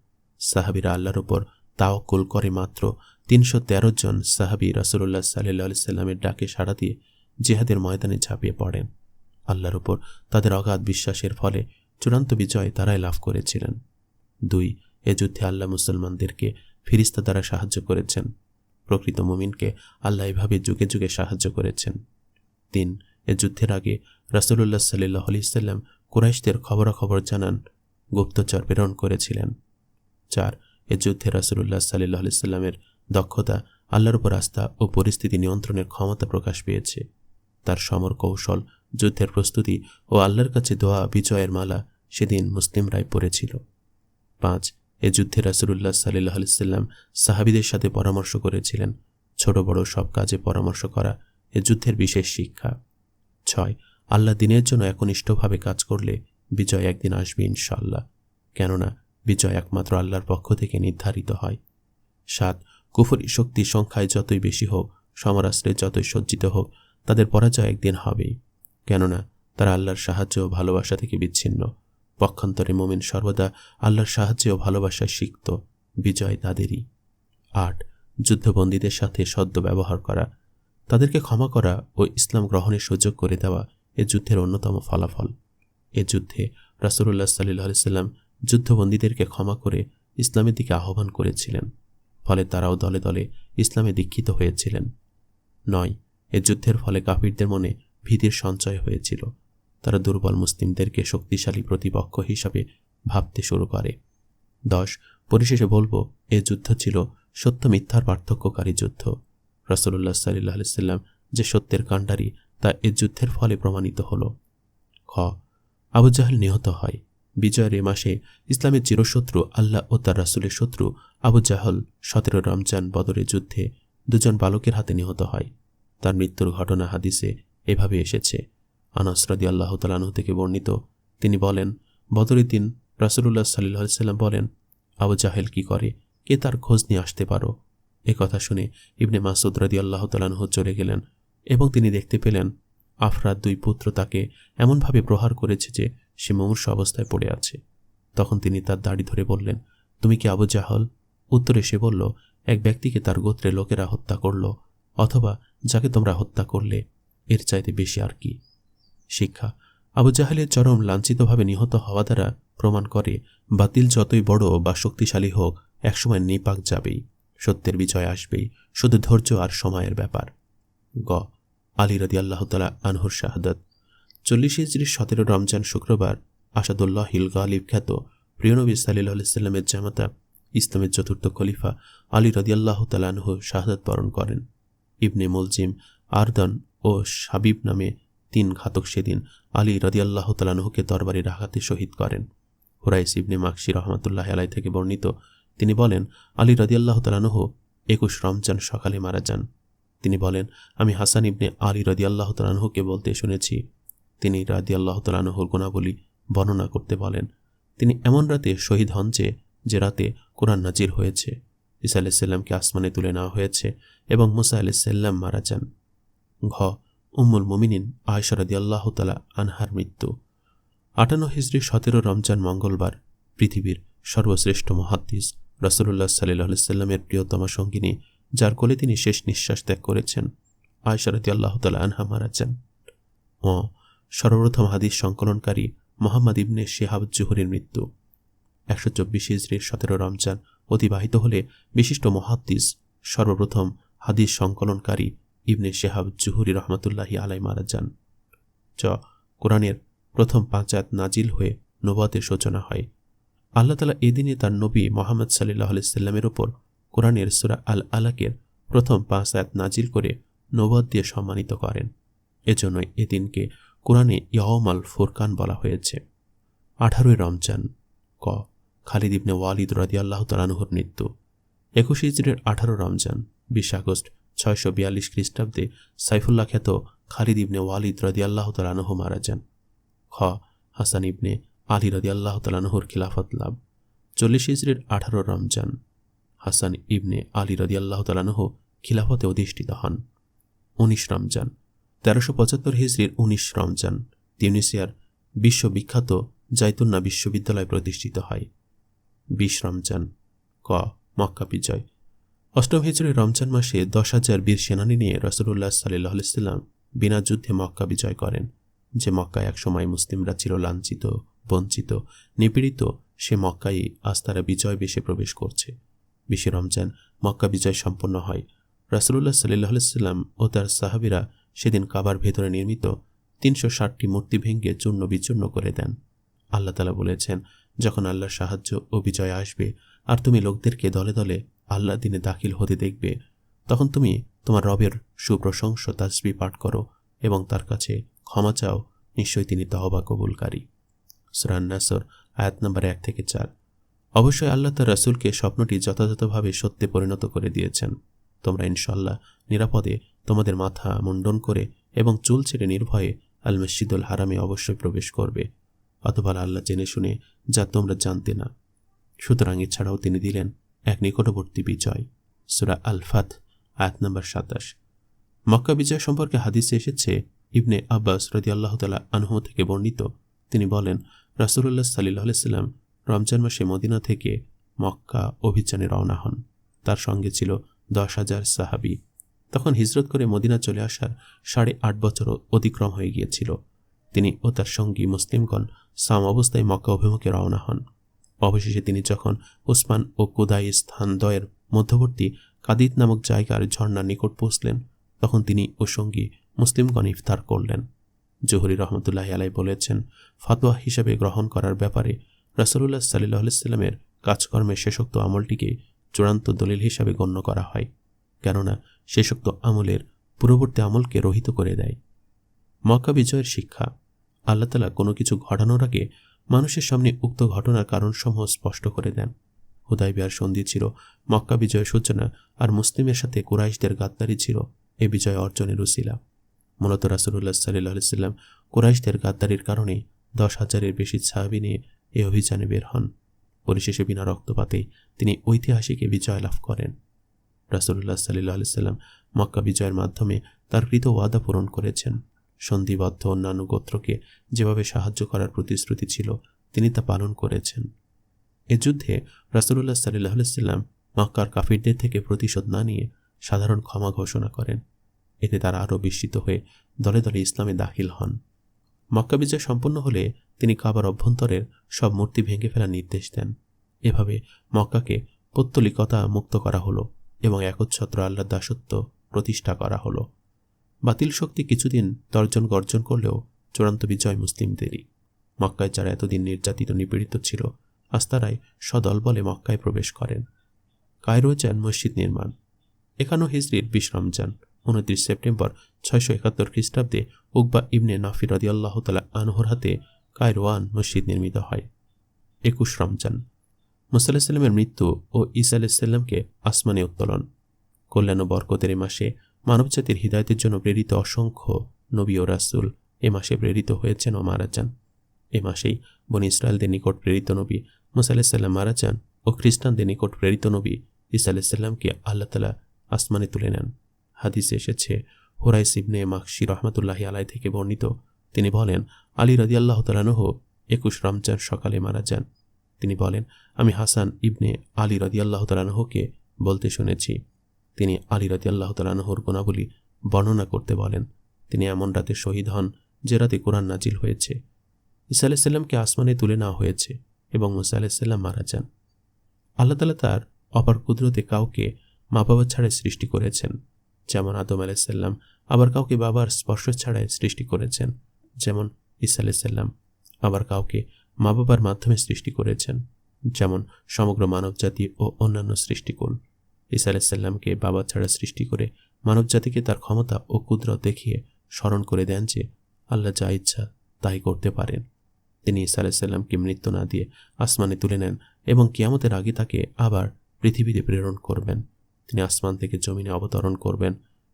সাহাবীরা আল্লাহর উপর তাওয়াক্কুল করে মাত্র 313 জন সাহাবী রাসূলুল্লাহ সাল্লাল্লাহু আলাইহি সাল্লামের ডাকে সাড়া দিয়ে জিহাদের ময়দানে ঝাঁপিয়ে পড়েন। আল্লাহর উপর তাদের অগাধ বিশ্বাসের ফলে চূড়ান্ত বিজয় তারাই লাভ করেছিলেন। 2. এ যুদ্ধে আল্লাহ মুসলমানদেরকে ফিরিস্তা দ্বারা সাহায্য করেছেন। প্রকৃত মুমিনকে আল্লাহ এভাবে যুগে যুগে সাহায্য করেছেন। 3. এ যুদ্ধের আগে রাসূলুল্লাহ সাল্লাল্লাহু আলাইহি সাল্লাম কুরাইশদের খবরাখবর জানান গুপ্তচর প্রেরণ করেছিলেন। 4. এ যুদ্ধে রাসূলুল্লাহ সাল্লাল্লাহু আলাইহি সাল্লামের দক্ষতা, আল্লাহর উপর আস্থা ও পরিস্থিতি নিয়ন্ত্রণের ক্ষমতা প্রকাশ পেয়েছে। তার সমর কৌশল, যুদ্ধের প্রস্তুতি ও আল্লাহর কাছে দোয়া বিজয়ের মালা সেদিন মুসলিমরাই পড়েছিল। 5. এ যুদ্ধে রাসূলুল্লাহ সাল্লাল্লাহু আলাইহি সাল্লাম সাহাবীদের সাথে পরামর্শ করেছিলেন। ছোট বড় সব কাজে পরামর্শ করা এ যুদ্ধের বিশেষ শিক্ষা। 6. আল্লাহ দিনের জন্য একনিষ্ঠভাবে কাজ করলে বিজয় একদিন আসবে ইনশাআল্লাহ, কেননা বিজয় একমাত্র আল্লাহর পক্ষ থেকে নির্ধারিত হয়। 7. কুফরি শক্তি সংখ্যায় যতই বেশি হোক, সমরাস্ত্রে যতই সজ্জিত হোক, তাদের পরাজয় একদিন হবেই, কেননা তারা আল্লাহর সাহায্য ও ভালোবাসা থেকে বিচ্ছিন্ন। পক্ষান্তরে মুমিন সর্বদা আল্লাহর সাহায্য ও ভালোবাসায় সিক্ত, বিজয় তাদেরই। 8. যুদ্ধবন্দীদের সাথে সদ্য ব্যবহার করা, তাদেরকে ক্ষমা করা ও ইসলাম গ্রহণের সুযোগ করে দেওয়া এ যুদ্ধের অন্যতম ফলাফল। এ যুদ্ধে রাসূলুল্লাহ সাল্লাল্লাহু আলাইহি সাল্লাম যুদ্ধবন্দীদেরকে ক্ষমা করে ইসলামের দিকে আহ্বান করেছিলেন, ফলে তারাও দলে দলে ইসলামে দীক্ষিত হয়েছিলেন। 9. এ যুদ্ধের ফলে কাফিরদের মনে ভীতির সঞ্চয় হয়েছিল। তারা দুর্বল মুসলিমদেরকে শক্তিশালী প্রতিপক্ষ হিসাবে ভাবতে শুরু করে। 10. পরিশেষে বলবো, এ যুদ্ধ ছিল সত্য মিথ্যার পার্থক্যকারী যুদ্ধ। রাসূলুল্লাহ সাল্লাল্লাহু আলাইহি সাল্লাম যে সত্যের কাণ্ডারী, তা এ যুদ্ধের ফলে প্রমাণিত হল। খ. আবু জাহেল নিহত হয়। বিজয়ের এ মাসে ইসলামের চিরশত্রু আল্লাহ ও তার রাসূলের শত্রু আবু জাহল 17 রমজান বদরের যুদ্ধে 2 জন বালকের হাতে নিহত হয়। তার মৃত্যুর ঘটনা হাদিসে এভাবে এসেছে। আনাস রাদিয়াল্লাহু তাআলা আনহু থেকে বর্ণিত, তিনি বলেন, বদরের দিন রাসূলুল্লাহ সাল্লাল্লাহু আলাইহি সাল্লাম বলেন, আবু জাহেল কি করে, কে তার খোঁজ নিয়ে আসতে পারো। এ কথা শুনে ইবনে মাসউদ রাদিয়াল্লাহু তাআলা আনহু চলে গেলেন এবং তিনি দেখতে পেলেন আফরার 2 পুত্র তাকে এমনভাবে প্রহার করেছে যে সে মুমূর্ষু অবস্থায় পড়ে আছে। তখন তিনি তার দাড়ি ধরে বললেন, তুমি কি আবু জাহল? উত্তরে সে বলল, এক ব্যক্তিকে তার গোত্রের লোকেরা হত্যা করল, অথবা যাকে তোমরা হত্যা করলে, এর চাইতে বেশি আর কি। শিক্ষা। আবু জাহেলের চরম লাঞ্ছিতভাবে নিহত হওয়া দ্বারা প্রমাণ করে, বাতিল যতই বড় বা শক্তিশালী হোক, একসময় নিপাক যাবেই, সত্যের বিজয় আসবেই, শুধু ধৈর্য আর সময়ের ব্যাপার। গ. আলী রাদিয়াল্লাহু তাআলা আনহুর শাহাদাত। 40 হিজরি 17 রমজান শুক্রবার আসাদুল্লাহ হিল গালিব খ্যাত প্রিয়নবী সাল্লাল্লাহু আলাইহি সাল্লামের জামাতা ইসলামের চতুর্থ খলিফা আলী রাদিয়াল্লাহু তাআলা আনহু শাহাদাত বরণ করেন। ইবনে মুলজিম, আরদান ও শাবিব নামে 3 ঘাতক সেদিন আলী রাদিয়াল্লাহু তাআলা আনহুকে তরবারির আঘাতে শহীদ করেন। হুরাইস ইবনে মাকশি রাহমাতুল্লাহি আলাইহি থেকে বর্ণিত, তিনি বলেন, আলী রাদিয়াল্লাহু তাআলা আনহু 21 রমজান সকালে মারা যান। তিনি বলেন, আমি হাসান ইবনে আলী রাদিয়াল্লাহু তাআলা আনহুকে বলতে শুনেছি। তিনি রাদিয়াল্লাহু তাআলা আনহুর গুণাবলী বর্ণনা করতে বলেন, তিনি এমন রাতে শহীদ হন যে রাতে কোরআন নাজিল হয়েছে, ঈসা আলাইহিস সালামকে আসমানে তুলে নেওয়া হয়েছে এবং মুসা আলাইহিস সালাম মারা যান। ঘ উম্মুল মুমিনিন আয়েশা রাদিয়াল্লাহু তাআলা আনহার মৃত্যু। 58 হিজরি 17 রমজান মঙ্গলবার পৃথিবীর সর্বশ্রেষ্ঠ মুহাদ্দিস রাসূলুল্লাহ সাল্লাল্লাহু আলাইহি সাল্লামের প্রিয়তমা সঙ্গিনী, যার কোলে তিনি শেষ নিঃশ্বাস ত্যাগ করেছেন, আয়েশা রাদিয়াল্লাহু তাআলা আনহা মারা যান। ও সর্বপ্রথম হাদিস সংকলনকারী মুহাম্মদ ইবনে শিহাব জুহরির মৃত্যু। 124 হিজরির 17 রমজান অতিবাহিত হলে বিশিষ্ট মুহাদ্দিস সর্বপ্রথম হাদিস সংকলনকারী ইবনে শিহাব জুহরি রহমাতুল্লাহি আলাইহি মারা যান। চ কোরআনের প্রথম 5 আয়াত নাজিল হয়ে নবুয়তের সূচনা হয়। আল্লাহ তাআলা এই দিনে তার নবী মুহাম্মদ সাল্লাল্লাহু আলাইহি সাল্লামের উপর কোরআনের সূরা আল আলাকের প্রথম 5 আয়াত নাজিল করে নবুয়ত দিয়ে সম্মানিত করেন। এজন্যই এই দিনকে কোরআনে ইয়াউমাল ফুরকান বলা হয়েছে। 18 রমজান। ক খালিদ ইবনে ওয়ালিদ রাদিয়াল্লাহু তাআলা আনহুর মৃত্যু। 21 হিজরির 18 রমজান 20 আগস্ট 642 খ্রিস্টাব্দে সাইফুল্লাহ খ্যাত খালিদ ইবনে ওয়ালিদ রাদিয়াল্লাহু তাআলা আনহু মারা যান। খ হাসান ইবনে আলী রাদিয়াল্লাহু তাআলা আনহুর খিলাফত লাভ। 40 হিজরির 18 রমজান হাসান ইবনে আলী রাদিয়াল্লাহু তাআলা আনহু খিলাফতে অধিষ্ঠিত হন। 19 রমজান 1375 হিজরির 19 রমজান তিউনিসিয়ার বিশ্ববিখ্যাত জাইতুন্না বিশ্ববিদ্যালয় প্রতিষ্ঠিত হয়। 20 রমজান। ক মক্কা বিজয়। 8 হিজরি রমজান মাসে 10,000 বীর সেনানী নিয়ে রাসূলুল্লাহ সাল্লাল্লাহু আলাইহি সাল্লাম বিনা যুদ্ধে মক্কা বিজয় করেন। যে মক্কায় একসময় মুসলিমরা ছিল লাঞ্ছিত, বঞ্চিত, নিপীড়িত, সে মক্কায় আজ তারা বিজয় বেশে প্রবেশ করছে। 20 রমজান মক্কা বিজয় সম্পন্ন হয়। রাসূলুল্লাহ সাল্লাল্লাহু আলাইহি সাল্লাম ও তার সাহাবীরা সেদিন কাবার ভেতরে নির্মিত 360টি মূর্তি ভেঙে চূর্ণ বিচূর্ণ করে দেন। আল্লাহ তাআলা বলেছেন, যখন আল্লাহর সাহায্য ও বিজয় আসবে আর তুমি লোকদেরকে দলে দলে আল্লাহ দিনে দাখিল হতে দেখবে, তখন তুমি তোমার রবের সুপ্রশংস তাসবিহ পাঠ করো এবং তার কাছে ক্ষমা চাও, নিশ্চয়ই তিনি তওবা কবুলকারী। সূরা আন-নাসর আয়াত নম্বর 1 থেকে 4। অবশ্যই আল্লাহ তার রাসূলকে স্বপ্নটি যথাযথভাবে সত্যে পরিণত করে দিয়েছেন। তোমরা ইনশাআল্লাহ নিরাপদে তোমাদের মাথা মুন্ডন করে এবং চুল ছেড়ে নির্ভয়ে আল মসজিদুল হারামে অবশ্যই প্রবেশ করবে। অতঃপর আল্লাহ জেনে শুনে যা তোমরা জানতে না, সুতরাং এছাড়াও তিনি দিলেন এক নিকটবর্তী বিজয়। সূরা আল ফাত আয়াত নম্বর 27। মক্কা বিজয় সম্পর্কে হাদিসে এসেছে, ইবনে আব্বাস রাদিয়াল্লাহু তাআলা আনহু থেকে বর্ণিত, তিনি বলেন, রাসূলুল্লাহ সাল্লাল্লাহু আলাইহি সাল্লাম রমজান মাসে মদিনা থেকে মক্কা অভিযানে রওনা হন। তার সঙ্গে ছিল 10,000 সাহাবী। তখন হিজরত করে মদিনা চলে আসার 8.5 বছর অতিক্রম হয়ে গিয়েছিল। তিনি ও তার সঙ্গী মুসলিমগণ সাম অবস্থায় মক্কা অভিমুখে রওনা হন। অবশেষে তিনি যখন উসমান ও কুদাই স্থান দ্বয়ের মধ্যবর্তী কাদিত নামক জায়গার ঝর্ণার নিকট পৌঁছলেন, তখন তিনি ও সঙ্গী মুসলিমগণ ইফতার করলেন। জুহরি রহমতুল্লাহি আলাইহি বলেছেন, ফতোয়া হিসেবে গ্রহণ করার ব্যাপারে রাসূলুল্লাহ সাল্লাল্লাহু আলাইহি সাল্লামের কাজকর্মের শেষোক্ত আমলটিকে চূড়ান্ত দলিল হিসাবে গণ্য করা হয়, কেননা শেষোক্ত আমলের পূর্ববর্তী আমলকে রহিত করে দেয়। মক্কা বিজয়ের শিক্ষা। আল্লাহ তাআলা কোনো কিছু ঘটানোর আগে মানুষের সামনে উক্ত ঘটনার কারণসমূহ স্পষ্ট করে দেন। হুদায়বিয়ার সন্ধি ছিল মক্কা বিজয়ের সূচনা, আর মুসলিমের সাথে কুরাইশদের গাদ্দারি ছিল এ বিজয় অর্জনের উসিলা। মূলত রাসূলুল্লাহ সাল্লাল্লাহু আলাইহি সাল্লাম কুরাইশদের গাদ্দারির কারণে 10,000-এর বেশি সাহাবী নিয়ে এই অভিযানে বের হন। পরিশেষে বিনা রক্তপাতে তিনি ঐতিহাসিক বিজয় লাভ করেন। রাসূলুল্লাহ সাল্লাল্লাহু আলাইহি সাল্লাম মক্কা বিজয়ের মাধ্যমে তার কৃত ওয়াদা পূরণ করেছেন। সন্ধিবদ্ধ অন্যান্য গোত্রকে যেভাবে সাহায্য করার প্রতিশ্রুতি ছিল, তিনি তা পালন করেছেন। এ যুদ্ধে রাসূলুল্লাহ সাল্লাল্লাহু আলাইহি সাল্লাম মক্কার কাফিরদের থেকে প্রতিশোধ না নিয়ে সাধারণ ক্ষমা ঘোষণা করেন। এতে তারা আরও বিস্মিত হয়ে দলে দলে ইসলামে দাখিল হন। মক্কা বিজয় সম্পন্ন হলে তিনি কাবার অভ্যন্তরের সব মূর্তি ভেঙে ফেলার নির্দেশ দেন। এভাবে মক্কাকে পৌত্তলিকতা মুক্ত করা হলো এবং একচ্ছত্র আল্লাহর দাসত্ব প্রতিষ্ঠা করা হলো। বাতিল শক্তি কিছুদিন তর্জন গর্জন করলেও চূড়ান্ত বিজয় মুসলিমদেরই। মক্কায় যারা এতদিন নির্যাতিত নিপীড়িত ছিল, আস্তারায় সদল বলে মক্কায় প্রবেশ করেন। কায়রো যান মসজিদ নির্মাণ। 51 হিজরির 20 রমজান 29 সেপ্টেম্বর 671 খ্রিস্টাব্দে উকবা ইবনে নাফি রাদিয়াল্লাহু তাআলা আনহুর হাতে কায়রোয়ান মসজিদ নির্মিত হয়। 21 রমজান মুসা আলাইহিস সালামের মৃত্যু ও ঈসা আলাইহিস সালামকে আসমানে উত্তোলন। কল্যাণ ও বরকতের এ মাসে মানবজাতির হিদায়াতের জন্য প্রেরিত অসংখ্য নবী ও রাসূল এ মাসে প্রেরিত হয়েছেন ও মারা যান। এ মাসেই বনী ইসরায়েলদের নিকট প্রেরিত নবী মুসা আলাইহিস সালাম মারা যান ও খ্রিস্টানদের নিকট প্রেরিত নবী ঈসা আলাইহিস সালামকে আল্লাহ তাআলা আসমানে তুলে নেন। হাদিসে এসেছে, হুরাইস ইবনে মাখশি রহমাতুল্লাহি আলাইহি থেকে বর্ণিত, তিনি বলেন, আলী রাদিয়াল্লাহু তাআলা আনহু 21 রমজান সকালে মারা যান। তিনি বলেন, আমি হাসান ইবনে আলী রাদিয়াল্লাহু তাআলা আনহুকে বলতে শুনেছি। তিনি আলী রাদিয়াল্লাহু তাআলা আনহুর গুণাবলী বর্ণনা করতে বলেন। তিনি এমন রাতে শহীদ হন যে রাতে কোরআন নাজিল হয়েছে। ঈসা আলাইহিস সালামকে আসমানে তুলে নেওয়া হয়েছে এবং মুসা আলাইহিস সালাম মারা যান। আল্লাহ তাআলা তার অপার কুদরতে কাউকে মা বাবা ছাড়াই সৃষ্টি করেছেন, যেমন আদম আলাইহিস সালাম, আবার কাউকে বাবার স্পর্শ ছাড়াই সৃষ্টি করেছেন, যেমন ঈসা আলাইহিস সালাম, আবার কাউকে মা বাবার মাধ্যমে সৃষ্টি করেছেন, যেমন সমগ্র মানবজাতি ও অন্যান্য সৃষ্টিকুল। ঈসা আলাইহিস সালামকে বাবা ছাড়া সৃষ্টি করে মানবজাতিকে তার ক্ষমতা ও কুদরত দেখিয়ে স্মরণ করে দেন যে আল্লাহ যা ইচ্ছা তাই করতে পারেন। তিনি ঈসা আলাইহিস সালামকে মৃত্যু না দিয়ে আসমানে তুলে নেন এবং কিয়ামতের আগে তাকে আবার পৃথিবীতে প্রেরণ করবেন। তিনি আসমান থেকে জমিনে অবতরণ করবেন।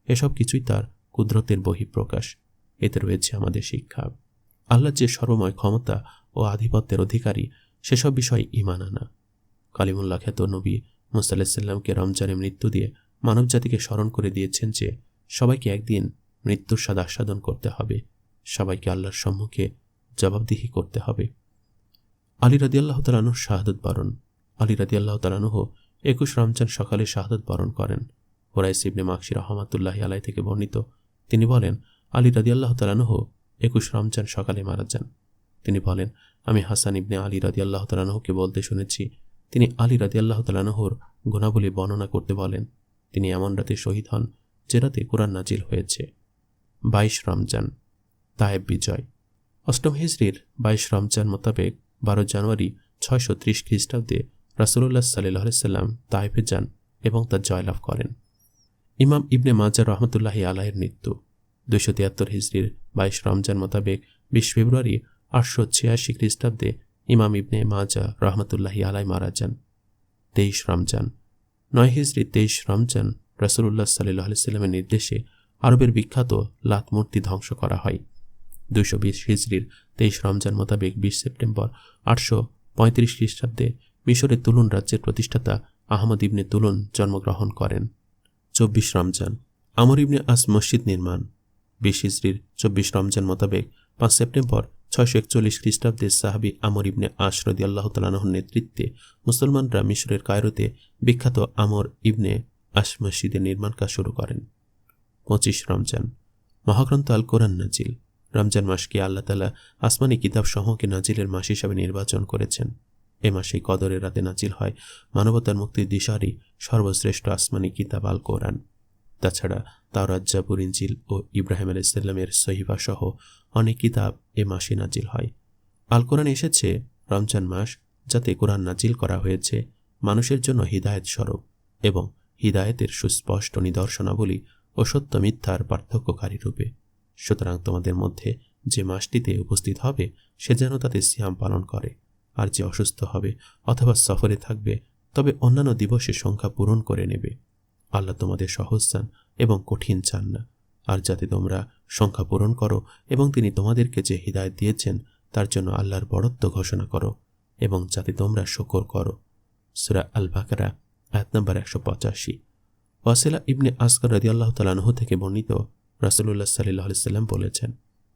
এসব কিছুই তার কুদরতের বহিঃপ্রকাশ। এতে রয়েছে আমাদের শিক্ষা। আল্লাহ যে সর্বময় ক্ষমতা ও আধিপত্যের অধিকারী, সেসব বিষয় ঈমান আনা। কালিমুল্লাহ খ্যাত নবী মুসা আলাইহিস সালামকে রমজানে মৃত্যু দিয়ে মানবজাতিকে স্মরণ করে দিয়েছেন যে সবাইকে একদিন মৃত্যুর স্বাদ আস্বাদন করতে হবে, সবাইকে আল্লাহর সম্মুখে জবাবদিহি করতে হবে। আলী রাদিয়াল্লাহু তাআলা আনহু শাহাদাত বরণ। আলী রাদিয়াল্লাহু তাআলা আনহু 21 রমজান সকালে শাহাদাত বরণ করেন। হুরাইস ইবনে মাখশি রহমাতুল্লাহি আলাইহি থেকে বর্ণিত, তিনি বলেন, আলী রাদিয়াল্লাহু তাআলা আনহু 21 রমজান সকালে মারা যান। তিনি বলেন, আমি হাসান ইবনে আলী রাদিয়াল্লাহু তাআলা আনহুকে বলতে শুনেছি। তিনি আলী রাদিয়াল্লাহু তাআলা আনহুর গুণাবলী বর্ণনা করতে বলেন। তিনি এমন রাতে শহীদ হন যে রাতে কোরআন নাজিল হয়েছে। 22 রমজান তায়েব বিজয়। 8 হিজরির 22 রমজান মোতাবেক 12 জানুয়ারি 630 খ্রিস্টাব্দে রাসূলুল্লাহ সাল্লাল্লাহু আলাইহি সাল্লাম তায়েফে যান এবং তা জয়লাভ করেন। ইমাম ইবনে মাজাহ রহমাতুল্লাহি আলাইহির মৃত্যু। 273 হিজরির 22 রমজান মোতাবেক 20 ফেব্রুয়ারি 886 খ্রিস্টাব্দে ইমাম ইবনে মাজাহ রহমাতুল্লাহি আলাইহি মারা যান। 23 রমজান 9 হিজরি 23 রমজান রাসূলুল্লাহ সাল্লাল্লাহু আলাইহি সাল্লামের নির্দেশে আরবের বিখ্যাত লাত মূর্তি ধ্বংস করা হয়। 220 হিজরির 23 রমজান মোতাবেক 20 সেপ্টেম্বর 835 খ্রিস্টাব্দে মিশরের তুলুন রাজ্যের প্রতিষ্ঠাতা আহমদ ইবনে তুলুন জন্মগ্রহণ করেন। 24 রমজান আমর ইবনে আস মসজিদ নির্মাণ। 20 হিজরির 24 রমজান মোতাবেক 5 সেপ্টেম্বর 641 খ্রিস্টাব্দে সাহাবী আমর ইবনে আস রাদিয়াল্লাহু তাআলা আনহুর নেতৃত্বে মুসলমানরা মিশরের কায়রোতে বিখ্যাত আমর ইবনে আস মসজিদের নির্মাণ কাজ শুরু করেন। 25 রমজান মহাগ্রন্থ আল কোরআন নাজিল। রমজান মাসকে আল্লাহ তাআলা আসমানি কিতাব সমূহকে নাজিলের মাস হিসাবে নির্বাচন করেছেন। এ মাসেই কদরের রাতে নাজিল হয় মানবতার মুক্তির দিশারি সর্বশ্রেষ্ঠ আসমানি কিতাব আল কোরআন। তাছাড়া তাওরাত, জাবুর, ইনজিল ও ইব্রাহিম আলাইহিস সালামের সহিফা সহ অনেক কিতাব এ মাসে নাজিল হয়। আল কোরআন এসেছে রমজান মাস, যাতে কোরআন নাজিল করা হয়েছে মানুষের জন্য হিদায়াত স্বরূপ এবং হিদায়াতের সুস্পষ্ট নিদর্শনাবলী ও সত্য মিথ্যার পার্থক্যকারী রূপে। সুতরাং তোমাদের মধ্যে যে মাসটিতে উপস্থিত হবে সে যেন তাতে সিয়াম পালন করে, আর যে অসুস্থ হবে অথবা সফরে থাকবে তবে অন্যান্য দিবসের সংখ্যা পূরণ করে নেবে। আল্লাহ তোমাদের সহজ চান এবং কঠিন চান না। আর যাতে তোমরা সংখ্যা পূরণ করো এবং তিনি তোমাদেরকে যে হিদায়াত দিয়েছেন তার জন্য আল্লাহর বড়ত্ব ঘোষণা করো এবং যাতে তোমরা শুকর করো। সূরা আল বাকারা আয়াত নম্বর 185। ওয়াসিলা ইবনে আসকার রাদিয়াল্লাহু তাআলা আনহু থেকে বর্ণিত, রাসূলুল্লাহ সাল্লাল্লাহু আলাইহি সাল্লাম বলেছেন,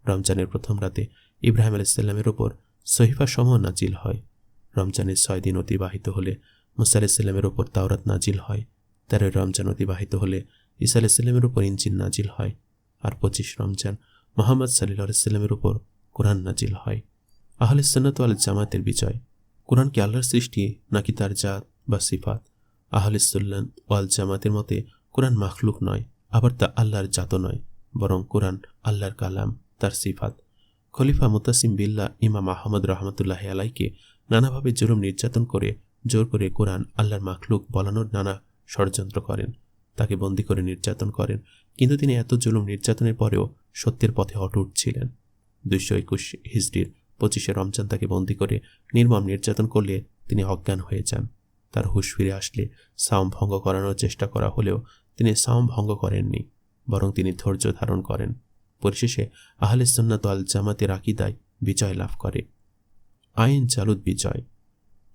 রমজানের প্রথম রাতে ইব্রাহিম আলাইহিস সালামের উপর সহিফা সমূহ নাজিল হয়। রমজানের 6 দিন অতিবাহিত হলে মুসা আলাইহিস সালামের উপর তাওরাত নাজিল হয়। 13 রমজান অতিবাহিত হলে ঈসা আলাইহিস সালামের উপর ইনজিল নাজিল হয়। আর 25 রমজান মুহাম্মদ সাল্লাল্লাহু আলাইহি সাল্লামের উপর কোরআন নাজিল হয়। আহলে সুন্নাত ওয়াল জামাতের বিজয়। কোরআন কি আল্লাহর সৃষ্টি নাকি তার জাত বা সিফাত? আহলে সুন্নাত ওয়াল জামাতের মতে কোরআন মাখলুক নয়, আবার তা আল্লাহর জাতও নয়, বরং কোরআন আল্লাহর কালাম, তার সিফাত। খলিফা মুতাসিম বিল্লাহ ইমাম আহমদ রহমতুল্লাহি আলাইহিকে নানাভাবে জুলুম নির্যাতন করে জোর করে কোরআন আল্লাহর মাখলুক বলানোর নানা ষড়যন্ত্র করেন, তাকে বন্দী করে নির্যাতন করেন। কিন্তু তিনি এত জুলুম নির্যাতনের পরেও সত্যের পথে অটুট ছিলেন। 221 হিজরির 25 রমজান তাকে বন্দী করে নির্মম নির্যাতন করলে তিনি অজ্ঞান হয়ে যান। তার হুঁশ ফিরে আসলে সাওম ভঙ্গ করানোর চেষ্টা করা হলেও তিনি সাওম ভঙ্গ করেননি, বরং তিনি ধৈর্য ধারণ করেন। পরিশেষে আহলে সুন্নাত ওয়াল জামাতের আকীদায় বিজয় লাভ করে। আইন জালুদ বিজয়।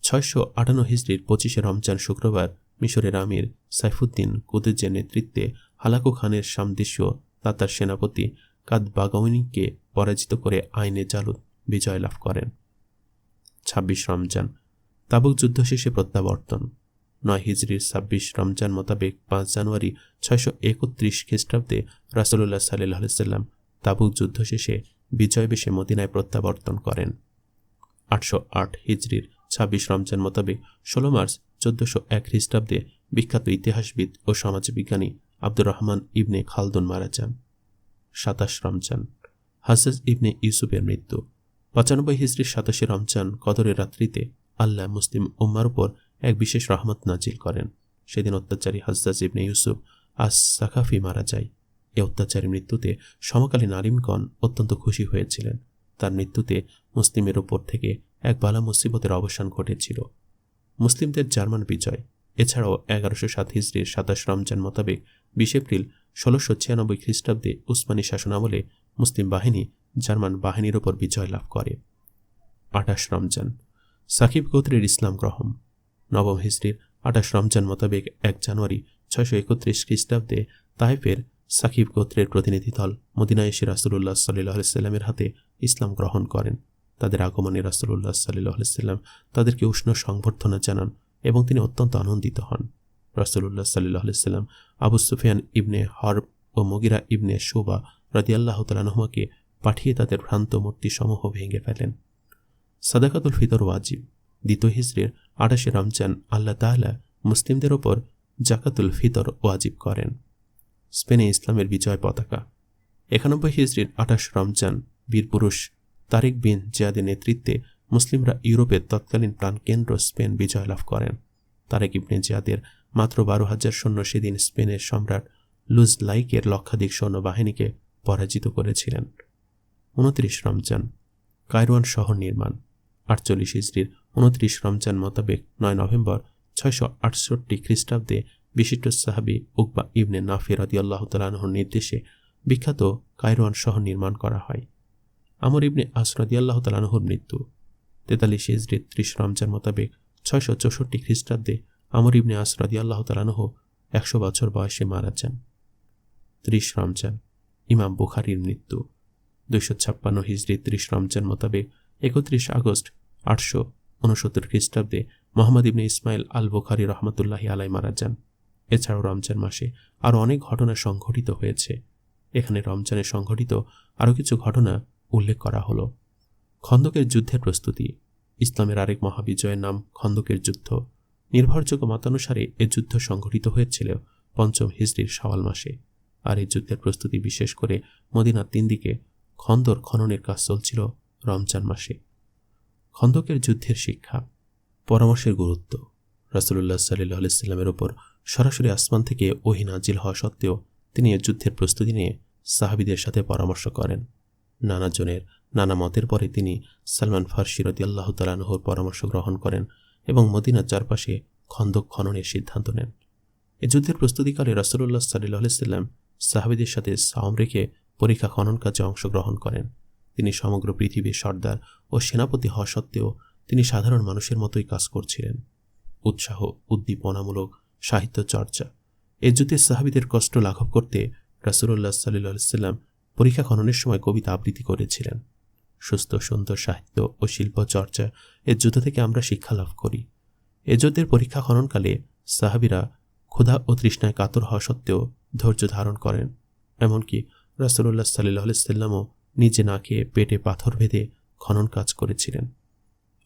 658 হিজরির 25 রমজান শুক্রবার মিশরের আমির সাইফুদ্দিন কুদুজের নেতৃত্বে হালাকু খানের সামদেশীয় তাতার সেনাপতি কাদ বাগাউনিকে পরাজিত করে আইনে জালুদ বিজয় লাভ করেন। 26 রমজান তাবুক যুদ্ধ শেষে প্রত্যাবর্তন। 9 হিজরির 26 রমজান মোতাবেক 5 জানুয়ারি 631 খ্রিস্টাব্দে রাসূলুল্লাহ সাল্লাল্লাহু আলাইহি ওয়াসাল্লাম তাবুক যুদ্ধ শেষে বিজয় বেশে মদিনায় প্রত্যাবর্তন করেন। 808 হিজরির 26 রমজান মোতাবেক 16 মার্চ 1401 খ্রিস্টাব্দে বিখ্যাত ইতিহাসবিদ ও সমাজবিজ্ঞানী আব্দুর রহমান ইবনে খালদুন মারা যান। 27 রমজান হাজ্জাজ ইবনে ইউসুফের মৃত্যু। 95 হিজরির 27 রমজান কদরের রাত্রিতে আল্লাহ মুসলিম উম্মার উপর এক বিশেষ রহমত নাজিল করেন। সেদিন অত্যাচারী হাজ্জাজ ইবনে ইউসুফ আস-সাকাফি মারা যায়। এ অত্যাচারী মৃত্যুতে সমকালীন আলিমগণ অত্যন্ত খুশি হয়েছিলেন। তার মৃত্যুতে মুসলিমের উপর থেকে এক বালা মুসিবতের অবসান ঘটেছিল। মুসলিমদের জার্মান বিজয়। এছাড়াও 1107 হিজরির 27 রমজান মোতাবেক 20 এপ্রিল 1696 খ্রিস্টাব্দে উসমানী শাসনামলে মুসলিম বাহিনী জার্মান বাহিনীর উপর বিজয় লাভ করে। 28 রমজান সাকিব গোত্রের ইসলাম গ্রহণ। 9 হিজরির 28 রমজান মোতাবেক 1 জানুয়ারি 631 খ্রিস্টাব্দে তাইফের সাকিব গোত্রের প্রতিনিধি দল মদিনায় এসে রাসূলুল্লাহ সাল্লাল্লাহু আলাইহি ওয়াসাল্লামের হাতে ইসলাম গ্রহণ করেন। তাদের আগমনে রাসূলুল্লাহ সাল্লাল্লাহু আলাইহি ওয়াসাল্লাম তাদেরকে উষ্ণ সংবর্ধনা জানান এবং তিনি অত্যন্ত আনন্দিত হন। রাসূলুল্লাহ সাল্লাল্লাহু আলাইহি ওয়াসাল্লাম আবু সুফিয়ান ইবনে হরব ও মুগিরা ইবনে শুবা রাদিয়াল্লাহু তাআলা আনহুমাকে পাঠিয়ে তাদের ভ্রান্ত মূর্তি সমূহ ভেঙে ফেলেন। সাদাকাতুল ফিতর ওয়াজিব। 2 হিজরির 28 রমজান আল্লাহ তাআলা মুসলিমদের উপর জাকাতুল ফিতর ওয়াজিব করেন। স্পেনে ইসলামের বিজয় পতাকা। 91 হিজরির 28 রমজান বীরপুরুষ তারিক বিন জিয়াদের নেতৃত্বে মুসলিমরা ইউরোপের তৎকালীন প্রাণকেন্দ্র স্পেন বিজয় লাভ করেন। তারেক ইবনে জিয়াদের মাত্র 12,000 সৈন্য সেদিন স্পেনের সম্রাট লুজ লাইকের লক্ষাধিক সৈন্য বাহিনীকে পরাজিত করেছিলেন। 29 রমজান কায়রোয়ান শহর নির্মাণ। 48 হিজরির 29 রমজান মোতাবেক 9 নভেম্বর 668 খ্রিস্টাব্দে বিশিষ্ট সাহাবী উকবা ইবনে নাফি রাদিয়াল্লাহু তাআলা আনহুর নির্দেশে বিখ্যাত কায়রোয়ান শহর নির্মাণ করা হয়। আমর ইবনে আস রাদিয়াল্লাহু তাআলা আনহুর মৃত্যু। 43 হিজরির 30 রমজান মোতাবেক 664 খ্রিস্টাব্দে আমর ইবনে আস রাদিয়াল্লাহু তাআলা আনহু 100 বছর বয়সে মারা যান। 30 রমজান ইমাম বুখারীর মৃত্যু। 256 হিজরি 30 রমজান মোতাবেক 31 আগস্ট 869 খ্রিস্টাব্দে মোহাম্মদ ইবনে ইসমাইল আল বুখারী রহমাতুল্লাহি আলাইহি মারা যান। এছাড়াও রমজান মাসে আরও অনেক ঘটনা সংঘটিত হয়েছে। এখানে রমজানে সংঘটিত আরও কিছু ঘটনা উল্লেখ করা হলো। খন্দকের যুদ্ধের প্রস্তুতি। ইসলামের আরেক মহাবিজয়ের নাম খন্দকের যুদ্ধ। নির্ভরযোগ্য মতানুসারে এ যুদ্ধ সংঘটিত হয়েছিল 5 হিজরির শাওয়াল মাসে। আর এই যুদ্ধের প্রস্তুতি বিশেষ করে মদিনার 3 দিকে খন্দর খননের কাজ চলছিল রমজান মাসে। খন্দকের যুদ্ধের শিক্ষা। পরামর্শের গুরুত্ব। রাসূলুল্লাহ সাল্লাল্লাহু আলাইহি ওয়াসাল্লামের উপর সরাসরি আসমান থেকে ওহী নাজিল হওয়া সত্ত্বেও তিনি এ যুদ্ধের প্রস্তুতি নিয়ে সাহাবীদের সাথে পরামর্শ করেন। নানা জনের নানা মতের পরে তিনি সালমান ফারসি রাদিয়াল্লাহু তাআলা আনহুর পরামর্শ গ্রহণ করেন এবং মদিনার চারপাশে খন্দক খননের সিদ্ধান্ত নেন। এ যুদ্ধের প্রস্তুতিকালে রাসূলুল্লাহ সাল্লাল্লাহু আলাইহি ওয়াসাল্লাম সাহাবীদের সাথে সাওম রেখে পরীক্ষা খনন কাজে অংশগ্রহণ করেন। তিনি সমগ্র পৃথিবীর সর্দার ও সেনাপতি হওয়া সত্ত্বেও তিনি সাধারণ মানুষের মতোই কাজ করছিলেন। উৎসাহ উদ্দীপনামূলক সাহিত্য চর্চা। এ যুদ্ধে সাহাবীদের কষ্ট লাঘব করতে রাসূলুল্লাহ সাল্লাল্লাহু আলাইহি ওয়াসাল্লাম পরীক্ষা খননের সময় কবিতা আবৃত্তি করেছিলেন। সুস্থ সুন্দর সাহিত্য ও শিল্প চর্চা এ যুদ্ধ থেকে আমরা শিক্ষা লাভ করি। এ যুদ্ধের পরীক্ষা খননকালে সাহাবীরা ক্ষুধা ও তৃষ্ণায় কাতর হওয়া সত্ত্বেও ধৈর্য ধারণ করেন। এমনকি রাসূলুল্লাহ সাল্লাল্লাহু আলাইহি ওয়াসাল্লামও নিজে না খেয়ে পেটে পাথর বেঁধে খনন কাজ করেছিলেন।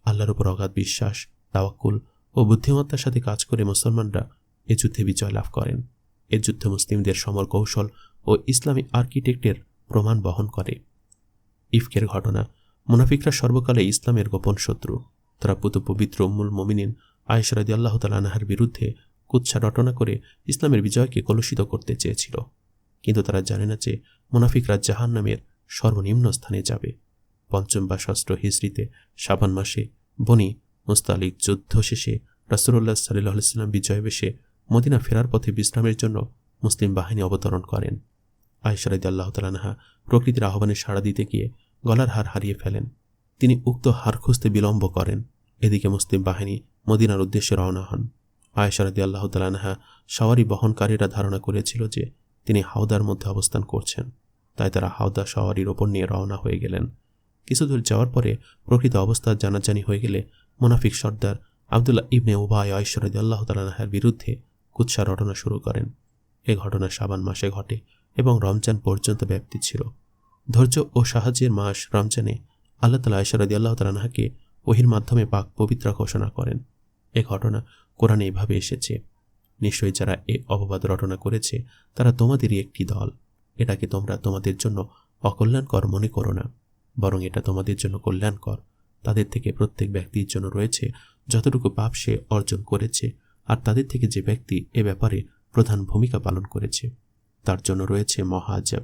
আল্লাহর উপর অগাধ বিশ্বাস, তাওয়াক্কুল ও বুদ্ধিমত্তার সাথে কাজ করে মুসলমানরা এ যুদ্ধে বিজয় লাভ করেন। এ যুদ্ধ মুসলিমদের সমর কৌশল ও ইসলামী আর্কিটেক্টের প্রমাণ বহন করে। ইফকের ঘটনা। মুনাফিকরা সর্বকালে ইসলামের গোপন শত্রু। তারা পবিত্র উম্মুল মুমিনিন আয়েশা রাদিয়াল্লাহু তাআলা আনহার বিরুদ্ধে কুৎসা রটনা করে ইসলামের বিজয়কে কলুষিত করতে চেয়েছিল। কিন্তু তারা জানে না যে মুনাফিকরা জাহান্নামের সর্বনিম্ন স্থানে যাবে। ৫ম বা ৬ষ্ঠ হিজরিতে শাবান মাসে বনি মুস্তালিক যুদ্ধ শেষে রাসূলুল্লাহ সাল্লাল্লাহু আলাইহি ওয়াসাল্লাম বিজয় বেশে মদিনা ফেরার পথে বিশ্রামের জন্য মুসলিম বাহিনী অবতরণ করেন। আয়েশা রাদিয়াল্লাহু তাআলা আনহা প্রকৃতির আহ্বানে সাড়া দিতে গিয়ে গলার হার হারিয়ে ফেলেন। তিনি উক্ত হার খুঁজতে বিলম্ব করেন। এদিকে মুসলিম বাহিনী মদিনার উদ্দেশ্যে রওনা হন। আয়েশা রাদিয়াল্লাহু তাআলা আনহা সওয়ারি বহনকারীরা ধারণা করেছিল যে তিনি হাওদার মধ্যে অবস্থান করছেন, তাই তারা হাওদা সওয়ারির ওপর নিয়ে রওনা হয়ে গেলেন। কিছুদূর যাওয়ার পরে প্রকৃত অবস্থা জানাজানি হয়ে গেলে মুনাফিক সর্দার আব্দুল্লাহ ইবনে উবাই আয়েশা রাদিয়াল্লাহু তাআলা আনহার বিরুদ্ধে কুৎসা রটনা শুরু করেন। এ ঘটনা শাবান মাসে ঘটে এবং রমজান পর্যন্ত ব্যাপ্তি ছিল। ধৈর্য ও সাহায্যের মাস রমজানে আল্লাহ তাআলা আয়েশা রাদিয়াল্লাহু তাআলা আনহাকে ওহীর মাধ্যমে পাক পবিত্র ঘোষণা করেন। এ ঘটনা কোরআনে এভাবে এসেছে, নিশ্চয়ই যারা এ অপবাদ রটনা করেছে তারা তোমাদেরই একটি দল। এটাকে তোমরা তোমাদের জন্য অকল্যাণকর মনে করো না, বরং এটা তোমাদের জন্য কল্যাণকর। তাদের থেকে প্রত্যেক ব্যক্তির জন্য রয়েছে যতটুকু পাপ সে অর্জন করেছে, আর তাদের থেকে যে ব্যক্তি এ ব্যাপারে প্রধান ভূমিকা পালন করেছে তার জন্য রয়েছে মহা আযাব।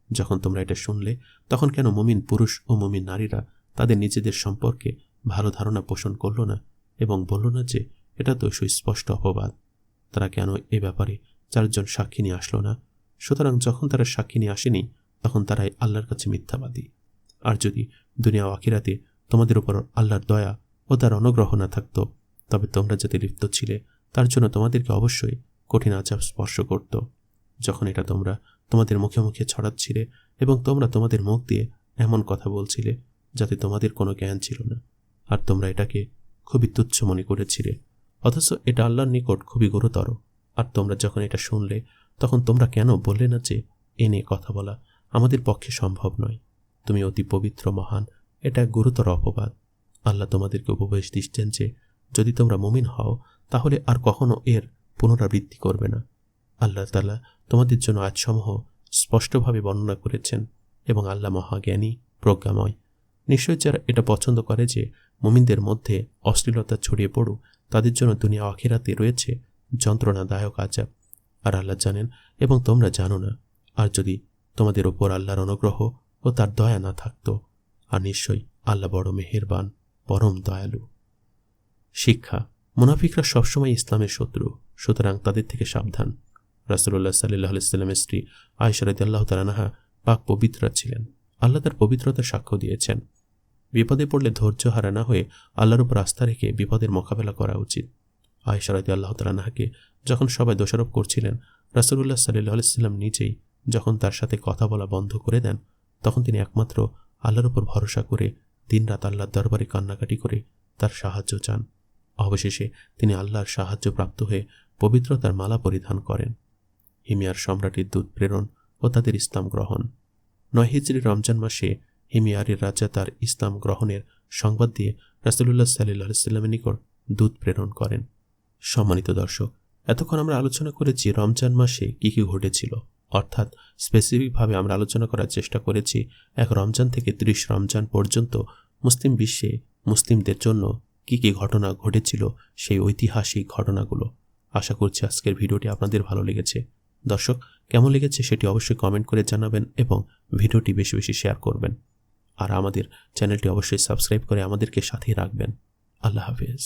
যখন তোমরা এটা শুনলে তখন কেন মুমিন পুরুষ ও মুমিন নারীরা তাদের নিজেদের সম্পর্কে ভালো ধারণা পোষণ করল না এবং বলল না যে এটা তো সুস্পষ্ট অপবাদ? তারা কেন এ ব্যাপারে 4 জন সাক্ষী নিয়ে আসলো না? সুতরাং যখন তারা সাক্ষী নিয়ে আসেনি তখন তারাই আল্লাহর কাছে মিথ্যাবাদী। আর যদি দুনিয়া ও আখিরাতে তোমাদের উপর আল্লাহর দয়া ও তার অনুগ্রহ না থাকত, তবে তোমরা যাতে লিপ্ত ছিলে তার জন্য তোমাদেরকে অবশ্যই কঠিন আযাব স্পর্শ করত। যখন এটা তোমরা তোমাদের মুখে মুখে ছড়াচ্ছিলে এবং তোমরা তোমাদের মুখ দিয়ে এমন কথা বলছিলে যাতে তোমাদের কোনো জ্ঞান ছিল না, আর তোমরা এটাকে খুবই তুচ্ছ মনে করেছিলে, অথচ এটা আল্লাহর নিকট খুবই গুরুতর। আর তোমরা যখন এটা শুনলে তখন তোমরা কেন বললে না যে এ নিয়ে কথা বলা আমাদের পক্ষে সম্ভব নয়? তুমি অতি পবিত্র, মহান, এটা গুরুতর অপবাদ। আল্লাহ তোমাদেরকে উপদেশ দিচ্ছেন যে যদি তোমরা মুমিন হও তাহলে আর কখনো এর পুনরাবৃত্তি করবে না। আল্লাহ তাআলা তোমাদের জন্য আয়াতসমূহ স্পষ্টভাবে বর্ণনা করেছেন এবং আল্লাহ মহাজ্ঞানী, প্রজ্ঞাময়। নিশ্চয় যারা এটা পছন্দ করে যে মুমিনদের মধ্যে অশ্লীলতা ছড়িয়ে পড়ুক, তাদের জন্য দুনিয়া ও আখিরাতে রয়েছে যন্ত্রণাদায়ক আযাব। আর আল্লাহ জানেন এবং তোমরা জানো না। আর যদি তোমাদের ওপর আল্লাহর অনুগ্রহ ও তার দয়া না থাকতো, আর নিশ্চয়ই আল্লাহ বড় মেহেরবান, পরম দয়ালু। শিক্ষা: মুনাফিকরা সবসময় ইসলামের শত্রু, সুতরাং তাদের থেকে সাবধান। রাসূলুল্লাহ সাল্লাল্লাহু আলাইহি ওয়াসাল্লামের স্ত্রী আয়েশা রাদিয়াল্লাহু তাআলা আনহা পাক পবিত্রা ছিলেন। আল্লাহ তার পবিত্রতার সাক্ষ্য দিয়েছেন। বিপদে পড়লে ধৈর্য হারা না হয়ে আল্লাহর উপর আস্থা রেখে বিপদের মোকাবেলা করা উচিত। আয়েশা রাদিয়াল্লাহু তাআলা আনহাকে যখন সবাই দোষারোপ করছিলেন, রাসূলুল্লাহ সাল্লাল্লাহু আলাইহি ওয়াসাল্লাম নিজেই যখন তার সাথে কথা বলা বন্ধ করে দেন, তখন তিনি একমাত্র আল্লাহর উপর ভরসা করে দিনরাত আল্লাহর দরবারে কান্নাকাটি করে তার সাহায্য চান। অবশেষে তিনি আল্লাহর সাহায্য প্রাপ্ত হয়ে পবিত্রতার মালা পরিধান করেন। হিমিয়ার সম্রাটের দূত প্রেরণ ও তাদের ইসলাম গ্রহণ। 9 হিজরি রমজান মাসে হিমিয়ারের রাজা তার ইসলাম গ্রহণের সংবাদ দিয়ে রাসূলুল্লাহ সাল্লাল্লাহু আলাইহি ওয়াসাল্লামের নিকট দূত প্রেরণ করেন। সম্মানিত দর্শক, এতক্ষণ আমরা আলোচনা করেছি রমজান মাসে কি কি ঘটেছিল, অর্থাৎ স্পেসিফিকভাবে আমরা আলোচনা করার চেষ্টা করেছি 1 রমজান থেকে 30 রমজান পর্যন্ত মুসলিম বিশ্বে মুসলিমদের জন্য কি কি ঘটনা ঘটেছিল, সেই ঐতিহাসিক ঘটনাগুলো। আশা করছি আজকের ভিডিওটি আপনাদের ভালো লেগেছে। দর্শক, কেমন লেগেছে সেটি অবশ্যই কমেন্ট করে জানাবেন এবং ভিডিওটি বেশি বেশি শেয়ার করবেন। আর আমাদের চ্যানেলটি অবশ্যই সাবস্ক্রাইব করে আমাদেরকে সাথে রাখবেন। আল্লাহ হাফেজ।